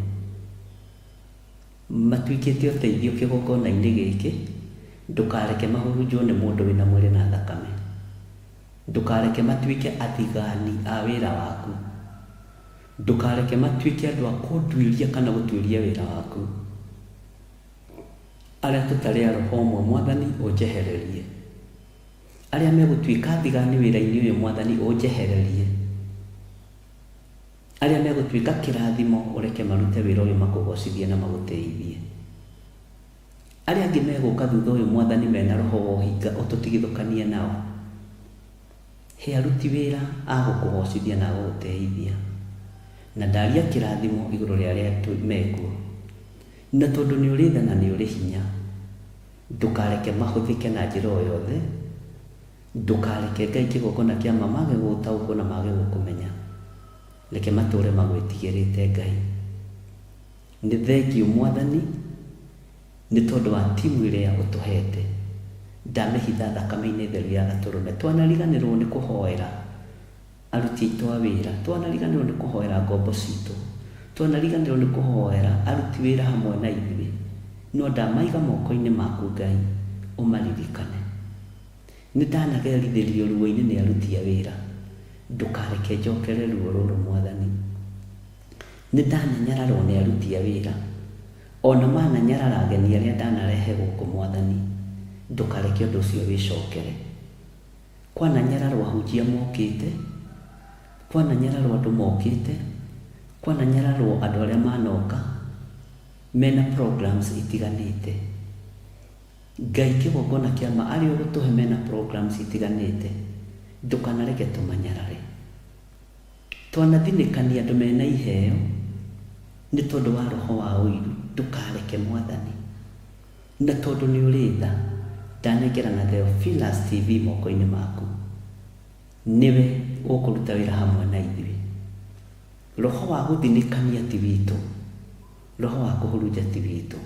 Speaker 4: Matuĩkĩte ũteithio kĩgongona-inĩ gĩkĩ, ndũkareke mahurunjwo nĩ mũndũ wĩna mwĩrĩ na thakame. Ndũkareke matuĩke athigani a wĩra waku. Ndũkareke matuĩke andũ a kũnduĩria kana gũtuĩria wĩra waku. Arĩa tũtarĩ a roho ũmwe Mwathani ũnjehererie. Arĩa megũtuĩka athigani wĩra-inĩ ũyũ Mwathani ũnjehererie. Arĩa megũtuĩka kĩrathimo ũreke marute wĩra ũyũ makũgocithie na magũteithie. Arĩa angĩ megũka thutha ũyũ Mwathani mena roho wa ũhinga ũtũtigithũkanie nao. He aruti wĩra a gũkũgocithia na gũgũteithia. Na ndaria kĩrathimo igũrũ rĩa arĩa mekuo. Na tondũ nĩ ũrĩ tha na nĩ ũrĩ hinya, ndũkareke mahũthĩke na njĩra o yothe. Ndũkareke Ngai kĩgongona kĩa ma mage gũtaũkwo na mage gũkũmenya. Reke matũũre magwĩtigĩrĩte Ngai. Nĩ thengiũ Mwathani nĩ tondũ wa timu ĩrĩa ũtũhete. Ndamĩhitha thakame-inĩ theru ya Gatũrũme. Twanariganĩrwo nĩ kũhoera aruti aitũ a wĩra, twanariganĩrwo nĩ kũhoera ngombo citũ, twanariganĩrwo nĩ kũhoera aruti wĩra hamwe na ithuĩ. No ndamaiga moko-inĩ maku Ngai, ũmaririkane. Nĩ ndanagerithĩrio ruo-inĩ nĩ aruti a wĩra, ndũkareke njokere ruo rũrũ Mwathani. Nĩ ndananyararwo nĩ aruti a wĩra, ona mananyarara ageni arĩa ndanarehe gũkũ Mwathani, ndũkareke ũndũ ũcio wĩcokere. Kwananyararwo ahunjia mokĩte, kwananyararwo andũ mokĩte, kwananyararwo andũ arĩa manoka mena programs itiganĩte. Ngai kĩgongona kĩa ma arĩa ũgũtũhe mena programs itiganĩte, ndũkanareke tũmanyarare. Twanathinĩkania andũ mena iheo nĩ tondũ wa roho wa ũiru, ndũkareke Mwathani. Na tondũ nĩ ũrĩ tha, ndanengera na Theophilus TV moko-inĩ maku. Niwe ũkũruta wĩra hamwe na ithuĩ. Roho wa gũthinĩkania ti witũ, roho wa kũhurunja ti witũ.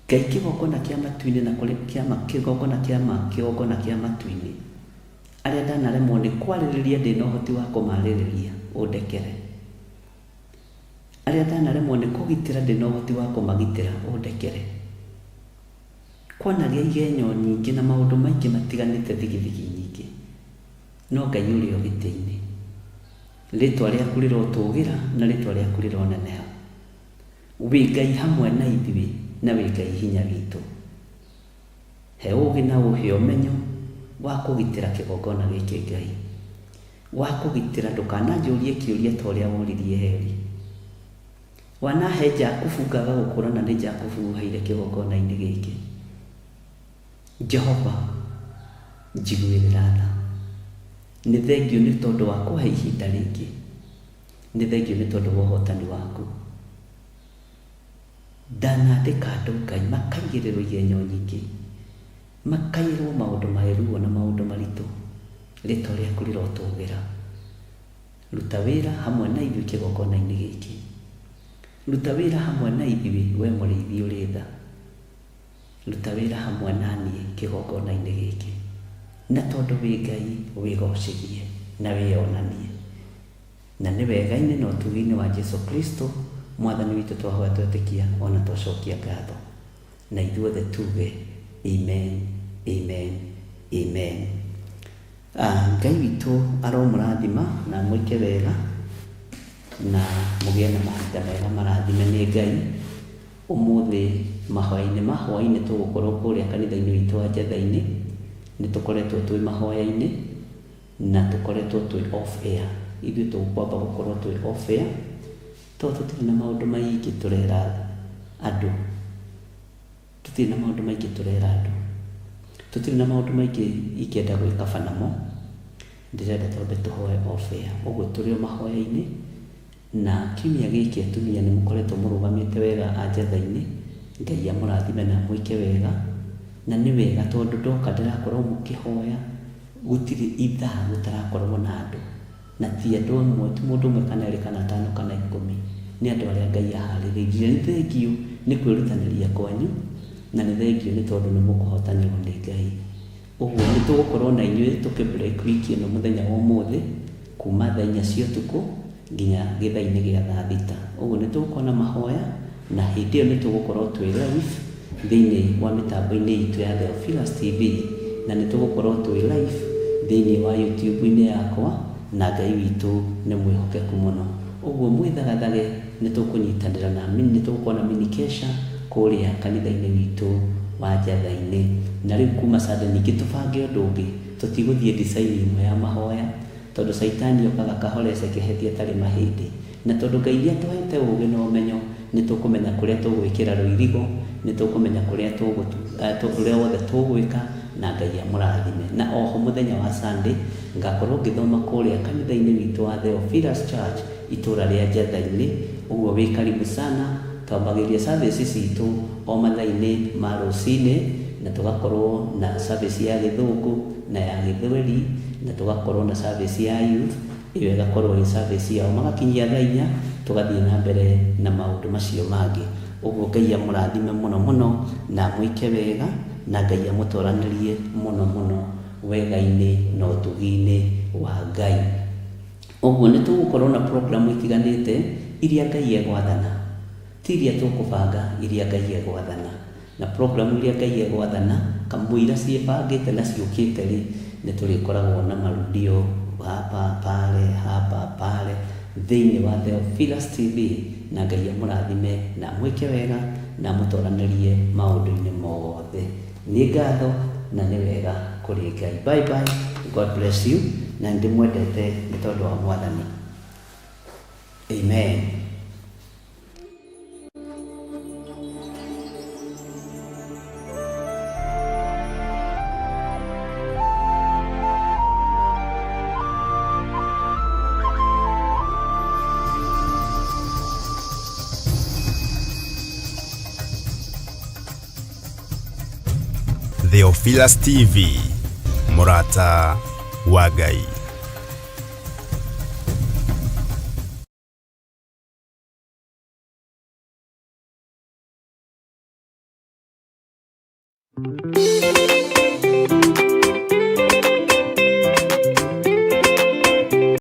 Speaker 4: Ngai kĩgongona kĩa matu-inĩ na kĩgongona kĩa matu-inĩ, arĩa ndanaremwo nĩ kwarĩrĩria ndĩ na ũhoti wa kũmarĩrĩria, ũndekere. Arĩa ndanaremwo nĩ kũgitĩra ndĩ na ũhoti wa kũmagitĩra ũndekere. Kwanagia igenyo nyingĩ na maũndũ maingĩ matiganĩte thigithigi nyingĩ, no Ngai ũrĩ o gĩtĩ-inĩ. Rĩtwa rĩaku rĩrotũgĩra na rĩtwa rĩaku rĩroneneha. Wĩ Ngai hamwe na ithuĩ na wĩ Ngai hinya witũ. He ũũgĩ na ũhe ũmenyo wa kũgitĩra kĩgongona gĩkĩ Ngai, wa kũgitĩra ndũkananjũrie kĩũria ta ũrĩa woririe Heli. Wanahe Jakubu ngaga gũkũrana nĩ Jakubu ũheire kĩgongona-inĩ gĩkĩ. Jehova, njiguĩrĩra tha. Nĩ thengio nĩ tondũ wa kũhe ihinda rĩngĩ. Nĩ thengio nĩ tondũ wa ũhotani waku. Ndanandĩka andũ Ngai makaigĩrĩrwo igenyo nyingĩ, makairwo maũndũ maĩruo na maũndũ maritũ. Rĩtwa rĩaku rĩrotũgĩra. Ruta wĩra hamwe na ithuĩ kĩgongona-inĩ gĩkĩ. Ruta wĩra hamwe na ithuĩ we mũrĩithi ũrĩ tha. Ruta wĩra hamwe naniĩ kĩgongona-inĩ gĩkĩ. Na tondũ wĩ Ngai wĩgocithie na wĩonanie. Na nĩ wega-inĩ na ũtugi-inĩ wa Jesu Kristo Mwathani witũ twahoya twetĩkia ona twacokia ngatho. Na ithuothe tuge amen, amen, amen. Ngai witũ aromũrathima na mwĩke wega na mũgĩe na mahinda mega marathime nĩ Ngai. Ũmũthĩ mahoya-inĩ tũgũkorwo kũrĩa kanitha-inĩ witũ wa Njatha-inĩ. Nĩ tũkoretwo twĩ mahoya-inĩ na tũkoretwo twĩ off air. Ithuĩ tũkwamba gũkorwo twĩ off air tondũ tũtirĩ na maũndũ maingĩ tũrera andũ. Tũtirĩ na maũndũ maingĩ tũrera andũ. Tũtirĩ na maũndũ maingĩ ingĩenda gwĩkaba namo. Ndĩrenda twambe tũhoe off air. Ũguo tũrĩ o mahoya-inĩ na kiumia gĩkĩ atumia nĩ mũkoretwo mũrũgamĩte wega a Njatha-inĩ. Ngai amũrathime na mwĩke wega. Na nĩ wega tondũ ndoka ndĩrakorwo mũkĩhoya gũtirĩ ithaa gũtarakorwo na andũ. Na ti andũ amwe, ti mũndũ ũmwe kana erĩ kana atano kana 10. Nĩ andũ arĩa Ngai aharĩrĩirie. Nĩ thengio nĩ kwĩrutanĩria kwanyu na nĩ thengio nĩ tondũ nĩ mũkũhotanĩrwo nĩ Ngai. Ũguo nĩ tũgũkorwo na inyuĩ tũkĩ-break wiki ĩno mũthenya wa ũmũthĩ kuma thaa 4 cia ũtukũ nginya gĩthaa-inĩ gĩa thaa 6. Ũguo nĩ tũgũkorwo na mahoya na hĩndĩ ĩyo nĩ tũgũkorwo twĩ live thĩinĩ wa mĩtambo-inĩ itũ ya Theophilus TV na nĩ tũgũkorwo twĩ live thĩinĩ wa YouTube-inĩ yakwa na Ngai witũ nĩ mwĩhokeku mũno. Ũguo mwĩthagathage nĩ tũkũnyitanĩra na nĩ tũgũkorwo na mini kesha kũrĩa kanitha-inĩ witũ wa Njatha-inĩ. Na rĩu kuma Sunday ningĩ tũbange ũndũ ũngĩ, tũtigũthiĩ design imwe ya mahoya tondũ Saitani okaga kahora ecekehethia tarĩ mahĩndĩ. Na tondũ Ngai nĩ atũhete ũũgĩ na ũmenyo nĩ tũkũmenya kũrĩa tũgwĩkĩra rũirigo, nĩ tũkũmenya kũrĩa wothe tũgwĩka na Ngai amũrathime. Na oho mũthenya wa Sunday ngakorwo ngĩthoma kũrĩa kanitha-inĩ witũ wa Theophilus Church itũra rĩa Njatha-inĩ. Ũguo wĩ karibu sana. Twambagĩria service citũ o mathaa-inĩ ma rũcinĩ na tũgakorwo na service ya Gĩthũngũ na ya Gĩthweri na tũgakorwo na service ya youth. Iyo ĩgakorwo ĩ service yao magakinyia thaa 4 tũgathiĩ na mbere na maũndũ macio mangĩ. Ũguo Ngai amũrathime mũno mũno na mwĩke wega na Ngai amũtwaranĩrie mũno mũno wega-inĩ na ũtugi-inĩ wa Ngai. Ũguo nĩ tũgũkorwo na program itiganĩte iria Ngai egwathana, ti iria tũkũbanga, iria Ngai egwathana. Na program iria Ngai egwathana kamũira ciĩbangĩte na ciũkĩte rĩ, nĩ tũrĩkoragwo na marudio hapa pale thĩinĩ wa Theophilus TV na Ngai amũrathime na mwĩke wega na mũtwaranĩrie maũndũ-inĩ mothe. Nĩ ngatho na nĩ wega kũrĩ Ngai. Bye bye. God bless you na ndĩmwendete nĩ tondũ wa Mwathani. Amen.
Speaker 1: Theophilus TV, mũrata wa Ngai.